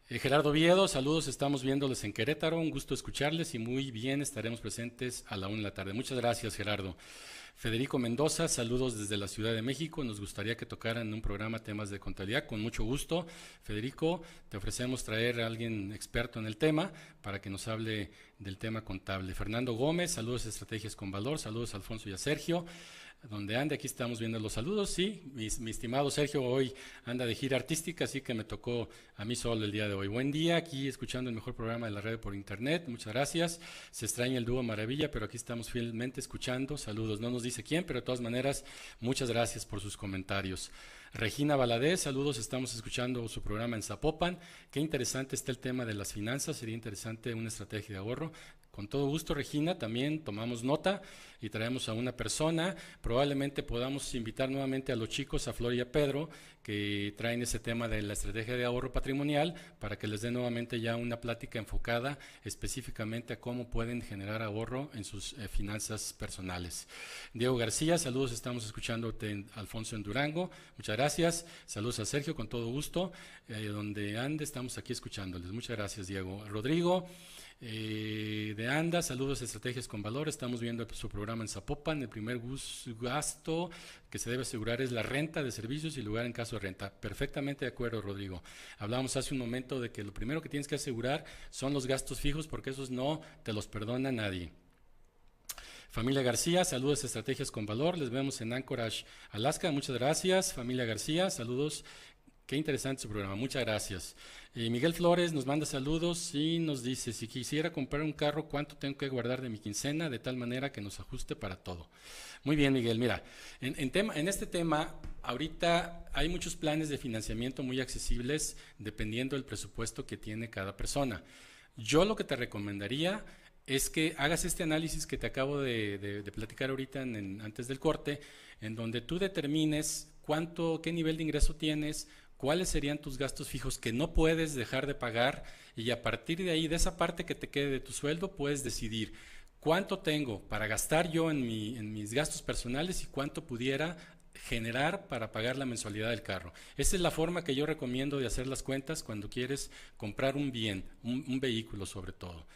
Gerardo Viedo, saludos, estamos viéndoles en Querétaro, un gusto escucharles y muy bien estaremos presentes a la 1 de la tarde. Muchas gracias, Gerardo. Federico Mendoza, saludos desde la Ciudad de México, nos gustaría que tocaran en un programa temas de contabilidad, con mucho gusto. Federico, te ofrecemos traer a alguien experto en el tema para que nos hable del tema contable. Fernando Gómez, saludos Estrategias con Valor, saludos a Alfonso y a Sergio. Donde ande, aquí estamos viendo los saludos, sí, mi estimado Sergio hoy anda de gira artística, así que me tocó a mí solo el día de hoy. Buen día, aquí escuchando el mejor programa de la radio por internet, muchas gracias, se extraña el dúo Maravilla, pero aquí estamos fielmente escuchando, saludos, no nos dice quién, pero de todas maneras, muchas gracias por sus comentarios. Regina Valadez, saludos, estamos escuchando su programa en Zapopan, qué interesante está el tema de las finanzas, sería interesante una estrategia de ahorro. Con todo gusto, Regina, también tomamos nota y traemos a una persona. Probablemente podamos invitar nuevamente a los chicos, a Flor y a Pedro, que traen ese tema de la estrategia de ahorro patrimonial, para que les dé nuevamente ya una plática enfocada específicamente a cómo pueden generar ahorro en sus finanzas personales. Diego García, saludos, estamos escuchándote, Alfonso en Durango, muchas gracias. Saludos a Sergio, con todo gusto. Donde ande, estamos aquí escuchándoles. Muchas gracias, Diego. Rodrigo. De ANDA, saludos Estrategias con Valor, estamos viendo su programa en Zapopan. El primer gasto que se debe asegurar es la renta de servicios y lugar en caso de renta. Perfectamente de acuerdo, Rodrigo. Hablábamos hace un momento de que lo primero que tienes que asegurar son los gastos fijos, porque esos no te los perdona nadie. Familia García, saludos Estrategias con Valor, les vemos en Anchorage, Alaska, muchas gracias. Familia García, saludos. Qué interesante su programa, muchas gracias. Miguel Flores nos manda saludos y nos dice, si quisiera comprar un carro, ¿cuánto tengo que guardar de mi quincena? De tal manera que nos ajuste para todo. Muy bien, Miguel, mira, en este tema, ahorita hay muchos planes de financiamiento muy accesibles dependiendo del presupuesto que tiene cada persona. Yo lo que te recomendaría es que hagas este análisis que te acabo de platicar ahorita antes del corte, en donde tú determines qué nivel de ingreso tienes, cuáles serían tus gastos fijos que no puedes dejar de pagar, y a partir de ahí, de esa parte que te quede de tu sueldo, puedes decidir cuánto tengo para gastar yo en mis gastos personales y cuánto pudiera generar para pagar la mensualidad del carro. Esa es la forma que yo recomiendo de hacer las cuentas cuando quieres comprar un bien, un vehículo sobre todo.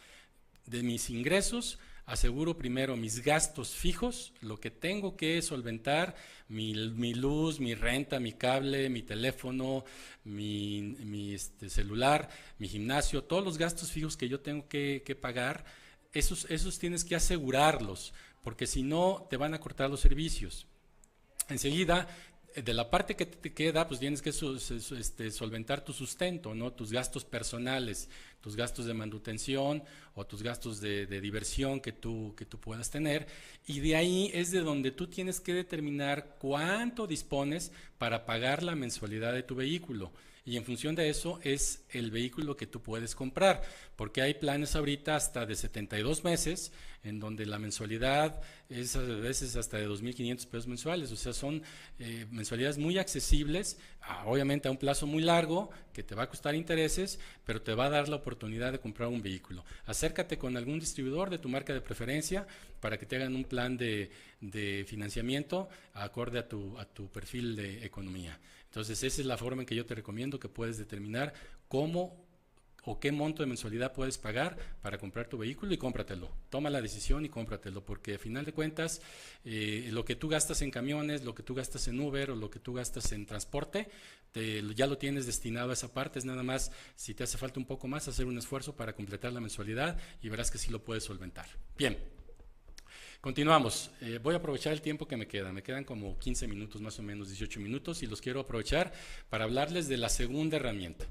De mis ingresos, aseguro primero mis gastos fijos, lo que tengo que solventar, mi luz, mi renta, mi cable, mi teléfono, mi celular, mi gimnasio, todos los gastos fijos que yo tengo que pagar, esos tienes que asegurarlos, porque si no te van a cortar los servicios. Enseguida, de la parte que te queda, pues tienes que solventar tu sustento, ¿no? Tus gastos personales, tus gastos de manutención o tus gastos de diversión que tú puedas tener, y de ahí es de donde tú tienes que determinar cuánto dispones para pagar la mensualidad de tu vehículo. Y en función de eso es el vehículo que tú puedes comprar, porque hay planes ahorita hasta de 72 meses, en donde la mensualidad es a veces hasta de 2,500 pesos mensuales, o sea, son mensualidades muy accesibles, obviamente a un plazo muy largo, que te va a costar intereses, pero te va a dar la oportunidad de comprar un vehículo. Acércate con algún distribuidor de tu marca de preferencia para que te hagan un plan de financiamiento acorde a tu perfil de economía. Entonces, esa es la forma en que yo te recomiendo que puedes determinar cómo o qué monto de mensualidad puedes pagar para comprar tu vehículo, y cómpratelo. Toma la decisión y cómpratelo, porque a final de cuentas, lo que tú gastas en camiones, lo que tú gastas en Uber o lo que tú gastas en transporte, ya lo tienes destinado a esa parte. Es nada más, si te hace falta un poco más, hacer un esfuerzo para completar la mensualidad y verás que sí lo puedes solventar. Bien. Continuamos. Voy a aprovechar el tiempo que me queda. Me quedan como 15 minutos, más o menos 18 minutos, y los quiero aprovechar para hablarles de la segunda herramienta.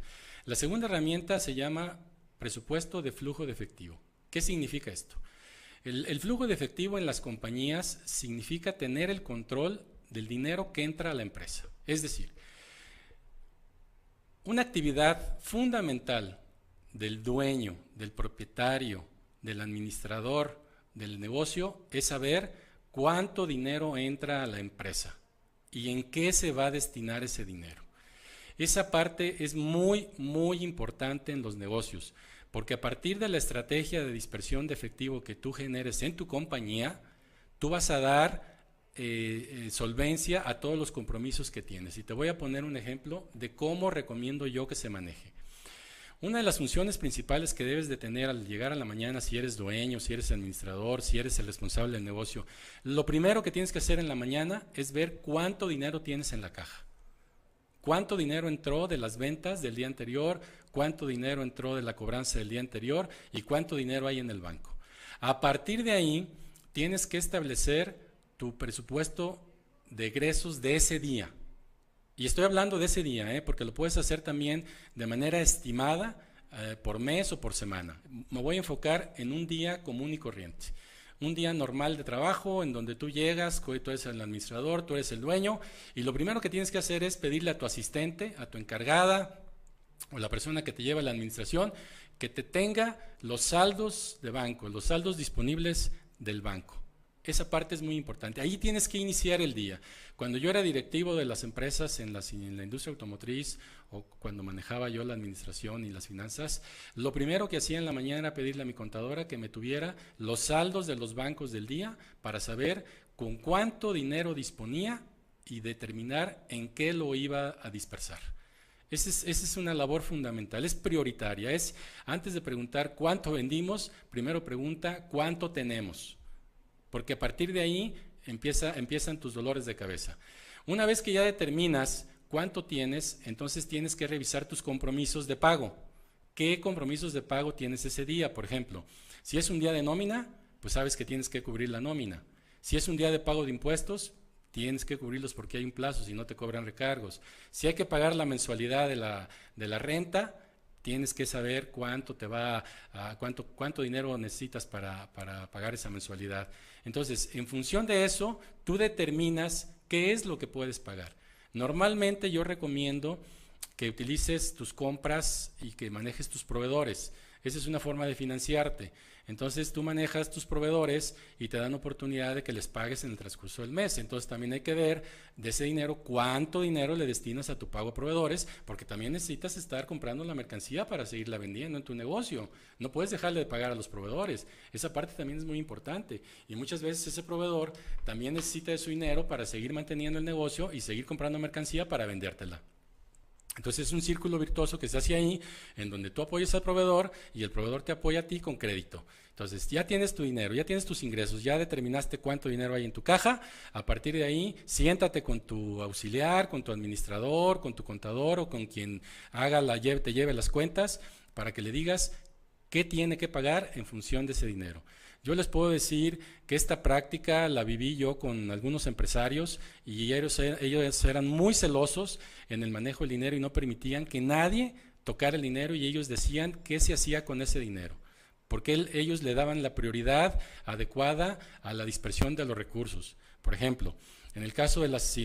La segunda herramienta se llama presupuesto de flujo de efectivo. ¿Qué significa esto? El flujo de efectivo en las compañías significa tener el control del dinero que entra a la empresa. Es decir, una actividad fundamental del dueño, del propietario, del administrador del negocio es saber cuánto dinero entra a la empresa y en qué se va a destinar ese dinero. Esa parte es muy, muy importante en los negocios, porque a partir de la estrategia de dispersión de efectivo que tú generes en tu compañía, tú vas a dar solvencia a todos los compromisos que tienes. Y te voy a poner un ejemplo de cómo recomiendo yo que se maneje. Una de las funciones principales que debes de tener al llegar a la mañana, si eres dueño, si eres administrador, si eres el responsable del negocio, lo primero que tienes que hacer en la mañana es ver cuánto dinero tienes en la caja. Cuánto dinero entró de las ventas del día anterior, cuánto dinero entró de la cobranza del día anterior y cuánto dinero hay en el banco. A partir de ahí, tienes que establecer tu presupuesto de egresos de ese día. Y estoy hablando de ese día, porque lo puedes hacer también de manera estimada por mes o por semana. Me voy a enfocar en un día común y corriente. Un día normal de trabajo en donde tú llegas, tú eres el administrador, tú eres el dueño, y lo primero que tienes que hacer es pedirle a tu asistente, a tu encargada o la persona que te lleva la administración, que te tenga los saldos de banco, los saldos disponibles del banco. Esa parte es muy importante. Ahí tienes que iniciar el día. Cuando yo era directivo de las empresas en la industria automotriz o cuando manejaba yo la administración y las finanzas, lo primero que hacía en la mañana era pedirle a mi contadora que me tuviera los saldos de los bancos del día para saber con cuánto dinero disponía y determinar en qué lo iba a dispersar. Esa es una labor fundamental, es prioritaria. Antes de preguntar cuánto vendimos, primero pregunta cuánto tenemos. Porque a partir de ahí empiezan tus dolores de cabeza. Una vez que ya determinas cuánto tienes, entonces tienes que revisar tus compromisos de pago. ¿Qué compromisos de pago tienes ese día? Por ejemplo, si es un día de nómina, pues sabes que tienes que cubrir la nómina. Si es un día de pago de impuestos, tienes que cubrirlos porque hay un plazo, si no te cobran recargos. Si hay que pagar la mensualidad de la renta, tienes que saber cuánto dinero necesitas para pagar esa mensualidad. Entonces, en función de eso, tú determinas qué es lo que puedes pagar. Normalmente yo recomiendo que utilices tus compras y que manejes tus proveedores. Esa es una forma de financiarte. Entonces tú manejas tus proveedores y te dan oportunidad de que les pagues en el transcurso del mes. Entonces también hay que ver de ese dinero cuánto dinero le destinas a tu pago a proveedores, porque también necesitas estar comprando la mercancía para seguirla vendiendo en tu negocio. No puedes dejarle de pagar a los proveedores. Esa parte también es muy importante. Y muchas veces ese proveedor también necesita de su dinero para seguir manteniendo el negocio y seguir comprando mercancía para vendértela. Entonces es un círculo virtuoso que se hace ahí, en donde tú apoyas al proveedor y el proveedor te apoya a ti con crédito. Entonces ya tienes tu dinero, ya tienes tus ingresos, ya determinaste cuánto dinero hay en tu caja. A partir de ahí, siéntate con tu auxiliar, con tu administrador, con tu contador o con quien te lleve las cuentas para que le digas qué tiene que pagar en función de ese dinero. Yo les puedo decir que esta práctica la viví yo con algunos empresarios y ellos eran muy celosos en el manejo del dinero y no permitían que nadie tocara el dinero, y ellos decían qué se hacía con ese dinero, porque ellos le daban la prioridad adecuada a la dispersión de los recursos. Por ejemplo, en el caso de las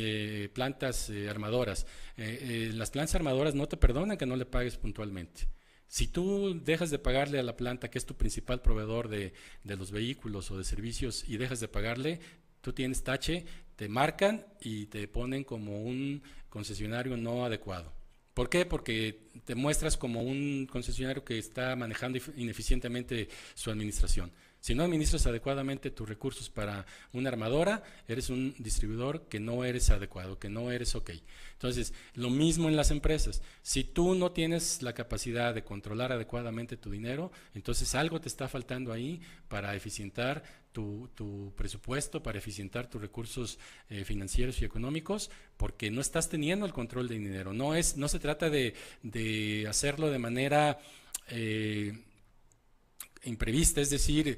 plantas armadoras, las plantas armadoras no te perdonan que no le pagues puntualmente. Si tú dejas de pagarle a la planta, que es tu principal proveedor de los vehículos o de servicios, y dejas de pagarle, tú tienes tache, te marcan y te ponen como un concesionario no adecuado. ¿Por qué? Porque te muestras como un concesionario que está manejando ineficientemente su administración. Si no administras adecuadamente tus recursos para una armadora, eres un distribuidor que no eres adecuado, que no eres ok. Entonces, lo mismo en las empresas. Si tú no tienes la capacidad de controlar adecuadamente tu dinero, entonces algo te está faltando ahí para eficientar tu presupuesto, para eficientar tus recursos financieros y económicos, porque no estás teniendo el control del dinero. No se trata de hacerlo de manera imprevista, es decir,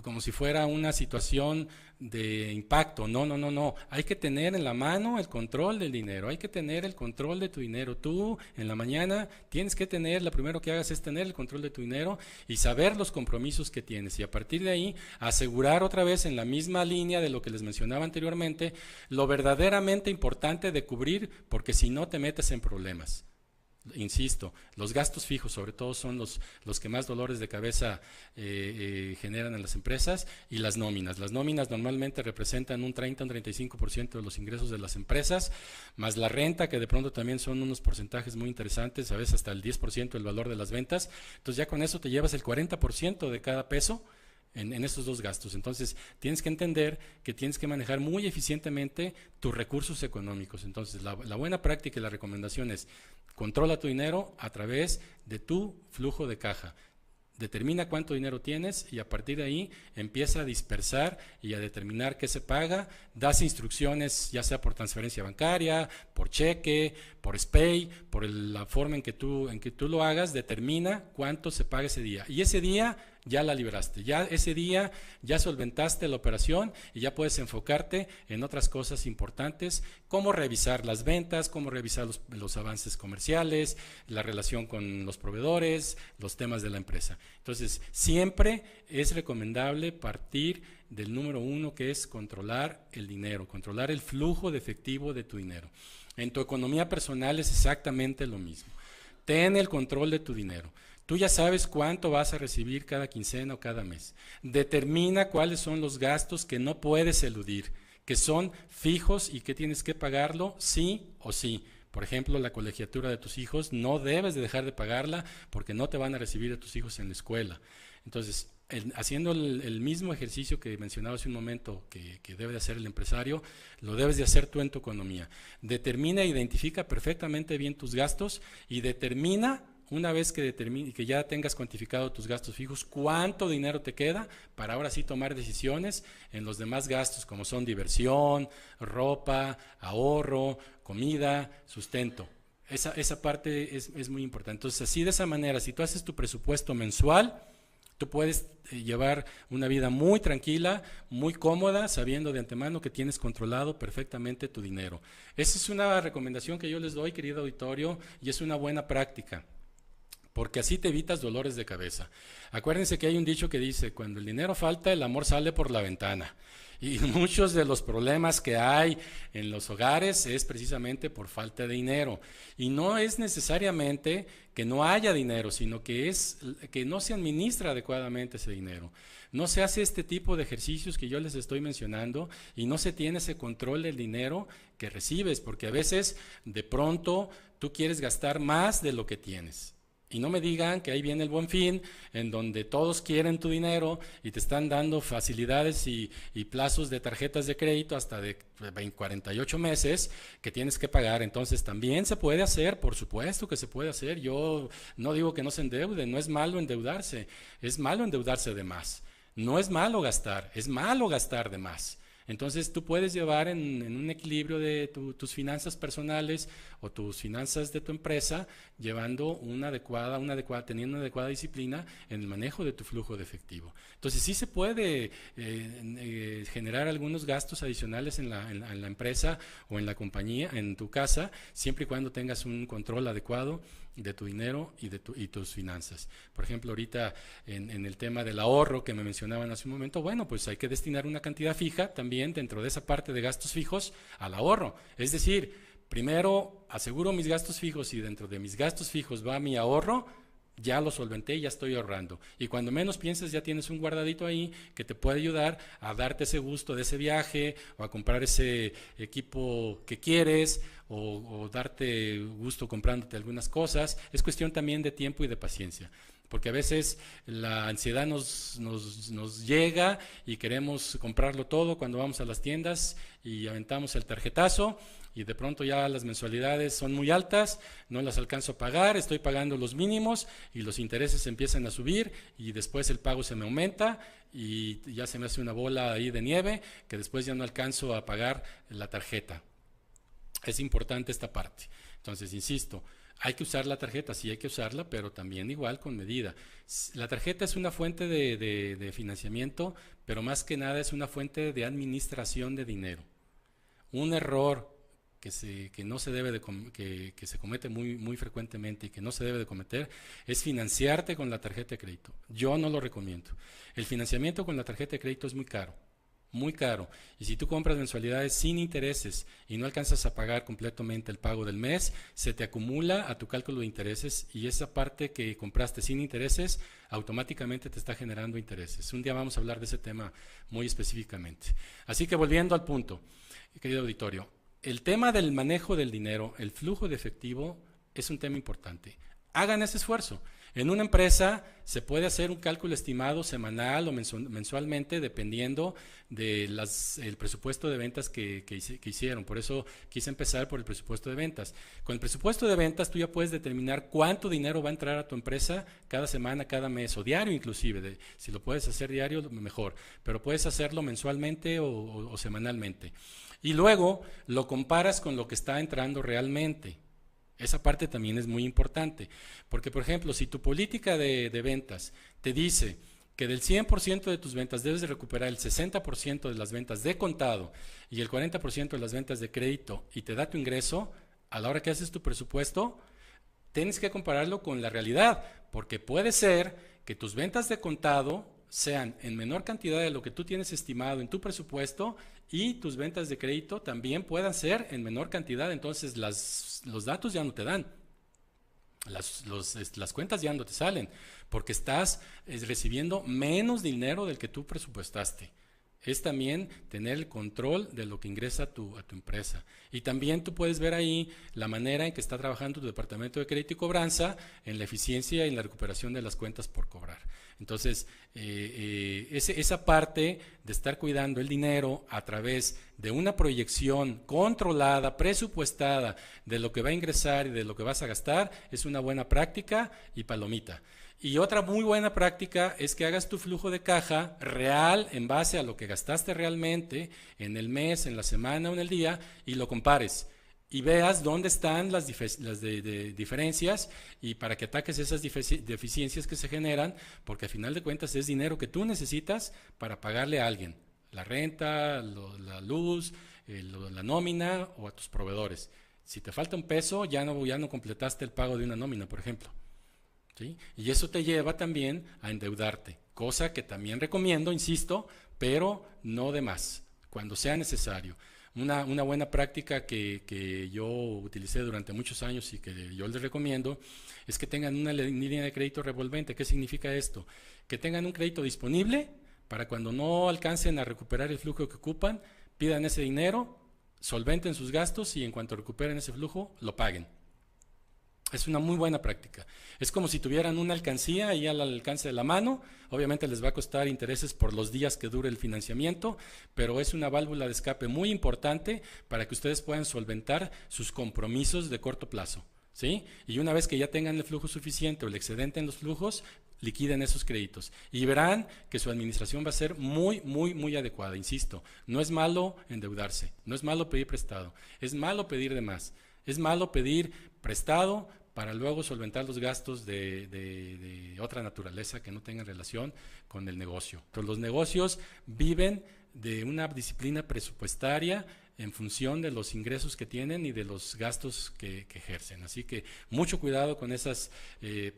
como si fuera una situación de impacto. No, no, no, no. Hay que tener en la mano el control del dinero, hay que tener el control de tu dinero. Tú en la mañana tienes que tener, lo primero que hagas es tener el control de tu dinero y saber los compromisos que tienes. Y a partir de ahí, asegurar otra vez en la misma línea de lo que les mencionaba anteriormente, lo verdaderamente importante de cubrir, porque si no te metes en problemas. Insisto, los gastos fijos sobre todo son los que más dolores de cabeza generan en las empresas, y las nóminas. Las nóminas normalmente representan un 30 o un 35% de los ingresos de las empresas, más la renta, que de pronto también son unos porcentajes muy interesantes, a veces hasta el 10% del valor de las ventas. Entonces ya con eso te llevas el 40% de cada peso en esos dos gastos. Entonces tienes que entender que tienes que manejar muy eficientemente tus recursos económicos. Entonces la buena práctica y la recomendación es: controla tu dinero a través de tu flujo de caja. Determina cuánto dinero tienes y a partir de ahí empieza a dispersar y a determinar qué se paga. Das instrucciones, ya sea por transferencia bancaria, por cheque, por SPAY, por la forma en que tú lo hagas. Determina cuánto se paga ese día. Y ese día ya la libraste, ya ese día ya solventaste la operación y ya puedes enfocarte en otras cosas importantes, como revisar las ventas, como revisar los avances comerciales, la relación con los proveedores, los temas de la empresa. Entonces, siempre es recomendable partir del número uno, que es controlar el dinero, controlar el flujo de efectivo de tu dinero. En tu economía personal es exactamente lo mismo. Ten el control de tu dinero. Tú ya sabes cuánto vas a recibir cada quincena o cada mes. Determina cuáles son los gastos que no puedes eludir, que son fijos y que tienes que pagarlo sí o sí. Por ejemplo, la colegiatura de tus hijos no debes de dejar de pagarla porque no te van a recibir a tus hijos en la escuela. Entonces, haciendo el mismo ejercicio que mencionaba hace un momento que debe de hacer el empresario, lo debes de hacer tú en tu economía. Determina e identifica perfectamente bien tus gastos y determina, una vez que ya tengas cuantificado tus gastos fijos, cuánto dinero te queda para ahora sí tomar decisiones en los demás gastos, como son diversión, ropa, ahorro, comida, sustento. Esa parte es muy importante. Entonces, así de esa manera, si tú haces tu presupuesto mensual, tú puedes llevar una vida muy tranquila, muy cómoda, sabiendo de antemano que tienes controlado perfectamente tu dinero. Esa es una recomendación que yo les doy, querido auditorio, y es una buena práctica, porque así te evitas dolores de cabeza. Acuérdense que hay un dicho que dice: cuando el dinero falta, el amor sale por la ventana. Y muchos de los problemas que hay en los hogares es precisamente por falta de dinero. Y no es necesariamente que no haya dinero, sino que es que no se administra adecuadamente ese dinero. No se hace este tipo de ejercicios que yo les estoy mencionando y no se tiene ese control del dinero que recibes, porque a veces de pronto tú quieres gastar más de lo que tienes. Y no me digan que ahí viene el Buen Fin, en donde todos quieren tu dinero y te están dando facilidades y plazos de tarjetas de crédito hasta de 48 meses que tienes que pagar. Entonces también se puede hacer, por supuesto que se puede hacer. Yo no digo que no se endeude, no es malo endeudarse, es malo endeudarse de más. No es malo gastar, es malo gastar de más. Entonces tú puedes llevar en un equilibrio de tus finanzas personales o tus finanzas de tu empresa, llevando teniendo una adecuada disciplina en el manejo de tu flujo de efectivo. Entonces sí se puede generar algunos gastos adicionales en la empresa o en la compañía, en tu casa, siempre y cuando tengas un control adecuado de tu dinero y tus finanzas. Por ejemplo, ahorita en el tema del ahorro que me mencionaban hace un momento, bueno, pues hay que destinar una cantidad fija también dentro de esa parte de gastos fijos al ahorro. Es decir, primero aseguro mis gastos fijos y dentro de mis gastos fijos va mi ahorro, ya lo solventé, ya estoy ahorrando. Y cuando menos pienses ya tienes un guardadito ahí que te puede ayudar a darte ese gusto de ese viaje o a comprar ese equipo que quieres o darte gusto comprándote algunas cosas. Es cuestión también de tiempo y de paciencia, porque a veces la ansiedad nos llega y queremos comprarlo todo cuando vamos a las tiendas y aventamos el tarjetazo y de pronto ya las mensualidades son muy altas, no las alcanzo a pagar, estoy pagando los mínimos y los intereses empiezan a subir y después el pago se me aumenta y ya se me hace una bola ahí de nieve que después ya no alcanzo a pagar la tarjeta. Es importante esta parte. Entonces, insisto, Hay que usar la tarjeta, sí hay que usarla, pero también igual con medida. La tarjeta es una fuente de financiamiento, pero más que nada es una fuente de administración de dinero. Un error que no se debe que se comete muy frecuentemente y que no se debe de cometer es financiarte con la tarjeta de crédito. Yo no lo recomiendo. El financiamiento con la tarjeta de crédito es muy caro. Muy caro. Y si tú compras mensualidades sin intereses y no alcanzas a pagar completamente el pago del mes, se te acumula a tu cálculo de intereses y esa parte que compraste sin intereses automáticamente te está generando intereses. Un día vamos a hablar de ese tema muy específicamente. Así que volviendo al punto, querido auditorio, el tema del manejo del dinero, el flujo de efectivo, es un tema importante. Hagan ese esfuerzo. En una empresa se puede hacer un cálculo estimado semanal o mensualmente dependiendo del presupuesto de ventas que hicieron. Por eso quise empezar por el presupuesto de ventas. Con el presupuesto de ventas tú ya puedes determinar cuánto dinero va a entrar a tu empresa cada semana, cada mes o diario inclusive. Si lo puedes hacer diario, mejor. Pero puedes hacerlo mensualmente o semanalmente. Y luego lo comparas con lo que está entrando realmente. Esa parte también es muy importante, porque por ejemplo, si tu política de ventas te dice que del 100% de tus ventas debes de recuperar el 60% de las ventas de contado y el 40% de las ventas de crédito y te da tu ingreso, a la hora que haces tu presupuesto, tienes que compararlo con la realidad, porque puede ser que tus ventas de contado sean en menor cantidad de lo que tú tienes estimado en tu presupuesto y tus ventas de crédito también puedan ser en menor cantidad, entonces los datos ya no te dan, las cuentas ya no te salen, porque estás recibiendo menos dinero del que tú presupuestaste. Es también tener el control de lo que ingresa a tu empresa. Y también tú puedes ver ahí la manera en que está trabajando tu departamento de crédito y cobranza en la eficiencia y en la recuperación de las cuentas por cobrar. Entonces, esa parte de estar cuidando el dinero a través de una proyección controlada, presupuestada de lo que va a ingresar y de lo que vas a gastar, es una buena práctica y palomita. Y otra muy buena práctica es que hagas tu flujo de caja real en base a lo que gastaste realmente en el mes, en la semana o en el día y lo compares y veas dónde están las diferencias y para que ataques esas deficiencias que se generan, porque al final de cuentas es dinero que tú necesitas para pagarle a alguien, la renta, la luz, la nómina o a tus proveedores. Si te falta un peso, ya no completaste el pago de una nómina, por ejemplo. ¿Sí? Y eso te lleva también a endeudarte, cosa que también recomiendo, insisto, pero no de más, cuando sea necesario. Una buena práctica que yo utilicé durante muchos años y que yo les recomiendo es que tengan una línea de crédito revolvente. ¿Qué significa esto? Que tengan un crédito disponible para cuando no alcancen a recuperar el flujo que ocupan, pidan ese dinero, solventen sus gastos y en cuanto recuperen ese flujo, lo paguen. Es una muy buena práctica. Es como si tuvieran una alcancía ahí al alcance de la mano. Obviamente les va a costar intereses por los días que dure el financiamiento, pero es una válvula de escape muy importante para que ustedes puedan solventar sus compromisos de corto plazo, ¿sí? Y una vez que ya tengan el flujo suficiente o el excedente en los flujos, liquiden esos créditos y verán que su administración va a ser muy adecuada. Insisto, no es malo endeudarse, no es malo pedir prestado, es malo pedir de más. Es malo pedir prestado para luego solventar los gastos de otra naturaleza que no tengan relación con el negocio. Entonces, los negocios viven de una disciplina presupuestaria en función de los ingresos que tienen y de los gastos que ejercen. Así que mucho cuidado con esas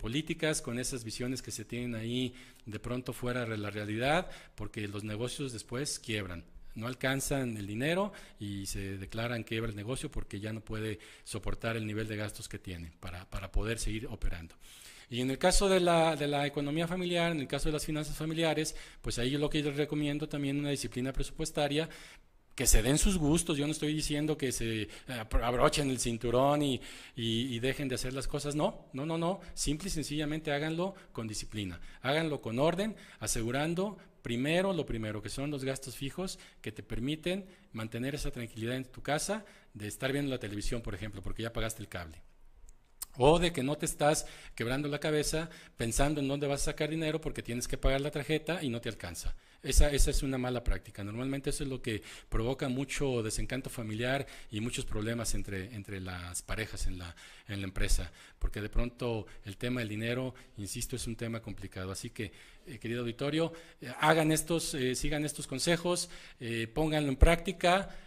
políticas, con esas visiones que se tienen ahí de pronto fuera de la realidad, porque los negocios después quiebran. No alcanzan el dinero y se declaran quiebra el negocio porque ya no puede soportar el nivel de gastos que tiene para poder seguir operando. Y en el caso de la economía familiar, en el caso de las finanzas familiares, pues ahí lo que yo les recomiendo también una disciplina presupuestaria, que se den sus gustos. Yo no estoy diciendo que se abrochen el cinturón y dejen de hacer las cosas, no, simple y sencillamente háganlo con disciplina, háganlo con orden, asegurando lo primero, que son los gastos fijos que te permiten mantener esa tranquilidad en tu casa de estar viendo la televisión, por ejemplo, porque ya pagaste el cable. O de que no te estás quebrando la cabeza pensando en dónde vas a sacar dinero porque tienes que pagar la tarjeta y no te alcanza. Esa es una mala práctica. Normalmente eso es lo que provoca mucho desencanto familiar y muchos problemas entre las parejas en la empresa, porque de pronto el tema del dinero, insisto, es un tema complicado. Así que, querido auditorio, sigan estos consejos, pónganlo en práctica,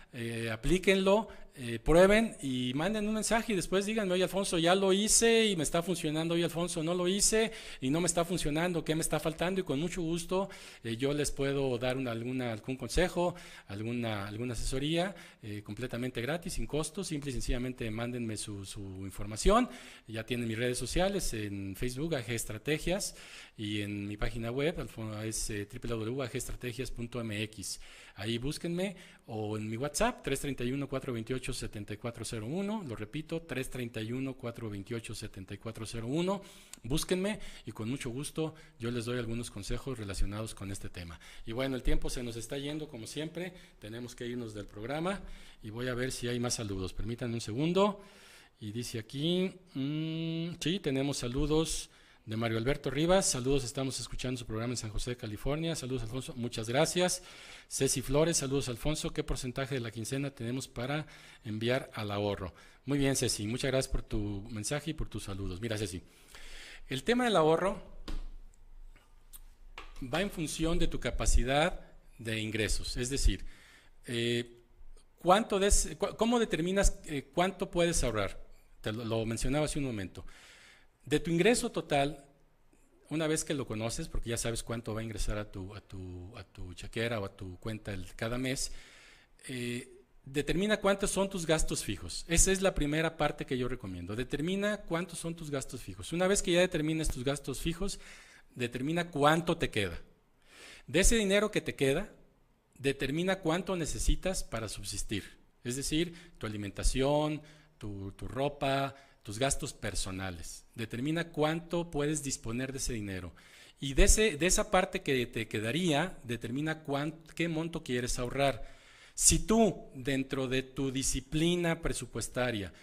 aplíquenlo, prueben y manden un mensaje y después díganme: oye, Alfonso, ya lo hice y me está funcionando; oye, Alfonso, no lo hice y no me está funcionando, ¿qué me está faltando? Y con mucho gusto yo les puedo dar algún consejo, alguna asesoría completamente gratis, sin costo. Simple y sencillamente mándenme su información. Ya tienen mis redes sociales: en Facebook, AG Estrategias, y en mi página web es www.agstrategias.mx. Ahí búsquenme, o en mi WhatsApp 331-428-7401, lo repito, 331-428-7401, búsquenme y con mucho gusto yo les doy algunos consejos relacionados con este tema. Y bueno, el tiempo se nos está yendo como siempre, tenemos que irnos del programa y voy a ver si hay más saludos. Permítanme un segundo. Y dice aquí, sí, tenemos saludos de Mario Alberto Rivas. Saludos, estamos escuchando su programa en San José, California. Saludos, Alfonso, muchas gracias. Ceci Flores, saludos, Alfonso. ¿Qué porcentaje de la quincena tenemos para enviar al ahorro? Muy bien, Ceci, muchas gracias por tu mensaje y por tus saludos. Mira, Ceci, el tema del ahorro va en función de tu capacidad de ingresos. Es decir, ¿cómo determinas cuánto puedes ahorrar? Te lo mencionaba hace un momento. De tu ingreso total, una vez que lo conoces, porque ya sabes cuánto va a ingresar a tu chequera o a tu cuenta cada mes, determina cuántos son tus gastos fijos. Esa es la primera parte que yo recomiendo. Determina cuántos son tus gastos fijos. Una vez que ya determines tus gastos fijos, determina cuánto te queda. De ese dinero que te queda, determina cuánto necesitas para subsistir. Es decir, tu alimentación, tu ropa, tus gastos personales. Determina cuánto puedes disponer de ese dinero. Y de esa parte que te quedaría, determina qué monto quieres ahorrar. Si tú, dentro de tu disciplina presupuestaria,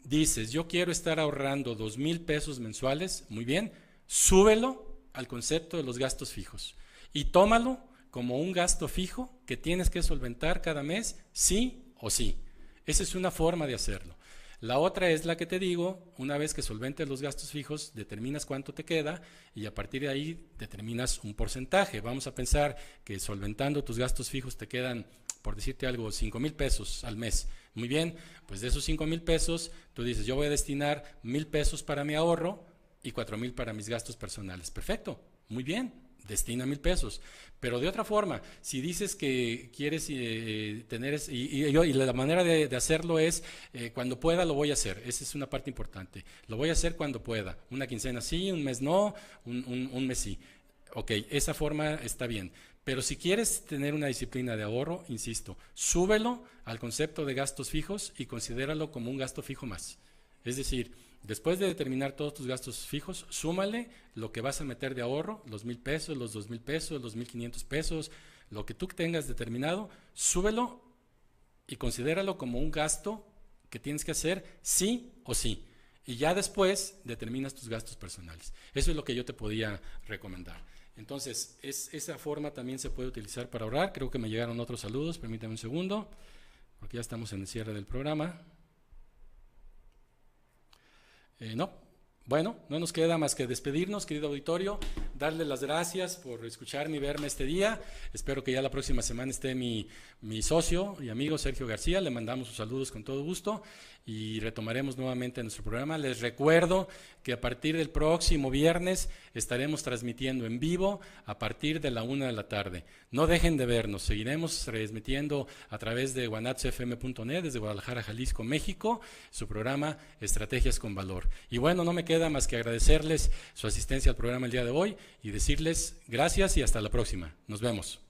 dices: yo quiero estar ahorrando 2,000 pesos mensuales, muy bien, súbelo al concepto de los gastos fijos y tómalo como un gasto fijo que tienes que solventar cada mes, sí o sí. Esa es una forma de hacerlo. La otra es la que te digo: una vez que solventes los gastos fijos, determinas cuánto te queda y a partir de ahí determinas un porcentaje. Vamos a pensar que solventando tus gastos fijos te quedan, por decirte algo, 5,000 pesos al mes. Muy bien, pues de esos 5,000 pesos, tú dices: yo voy a destinar 1,000 pesos para mi ahorro y 4,000 para mis gastos personales. Perfecto, muy bien, destina 1,000 pesos. Pero de otra forma, si dices que quieres tener, y la manera de hacerlo es, cuando pueda lo voy a hacer. Esa es una parte importante. Lo voy a hacer cuando pueda. Una quincena sí, un mes no, un mes sí. Ok, esa forma está bien. Pero si quieres tener una disciplina de ahorro, insisto, súbelo al concepto de gastos fijos y considéralo como un gasto fijo más. Es decir, después de determinar todos tus gastos fijos, súmale lo que vas a meter de ahorro, los 1,000 pesos, los 2,000 pesos, los 1,500 pesos, lo que tú tengas determinado, súbelo y considéralo como un gasto que tienes que hacer sí o sí. Y ya después determinas tus gastos personales. Eso es lo que yo te podía recomendar. Entonces, esa forma también se puede utilizar para ahorrar. Creo que me llegaron otros saludos, permítame un segundo, porque ya estamos en el cierre del programa. No, bueno, no nos queda más que despedirnos, querido auditorio, darle las gracias por escucharme y verme este día. Espero que ya la próxima semana esté mi socio y amigo Sergio García. Le mandamos sus saludos con todo gusto y retomaremos nuevamente nuestro programa. Les recuerdo que a partir del próximo viernes estaremos transmitiendo en vivo a partir de la 1 de la tarde. No dejen de vernos, seguiremos transmitiendo a través de guanatsfm.net desde Guadalajara, Jalisco, México, su programa Estrategias con Valor. Y bueno, no me queda más que agradecerles su asistencia al programa el día de hoy y decirles gracias y hasta la próxima. Nos vemos.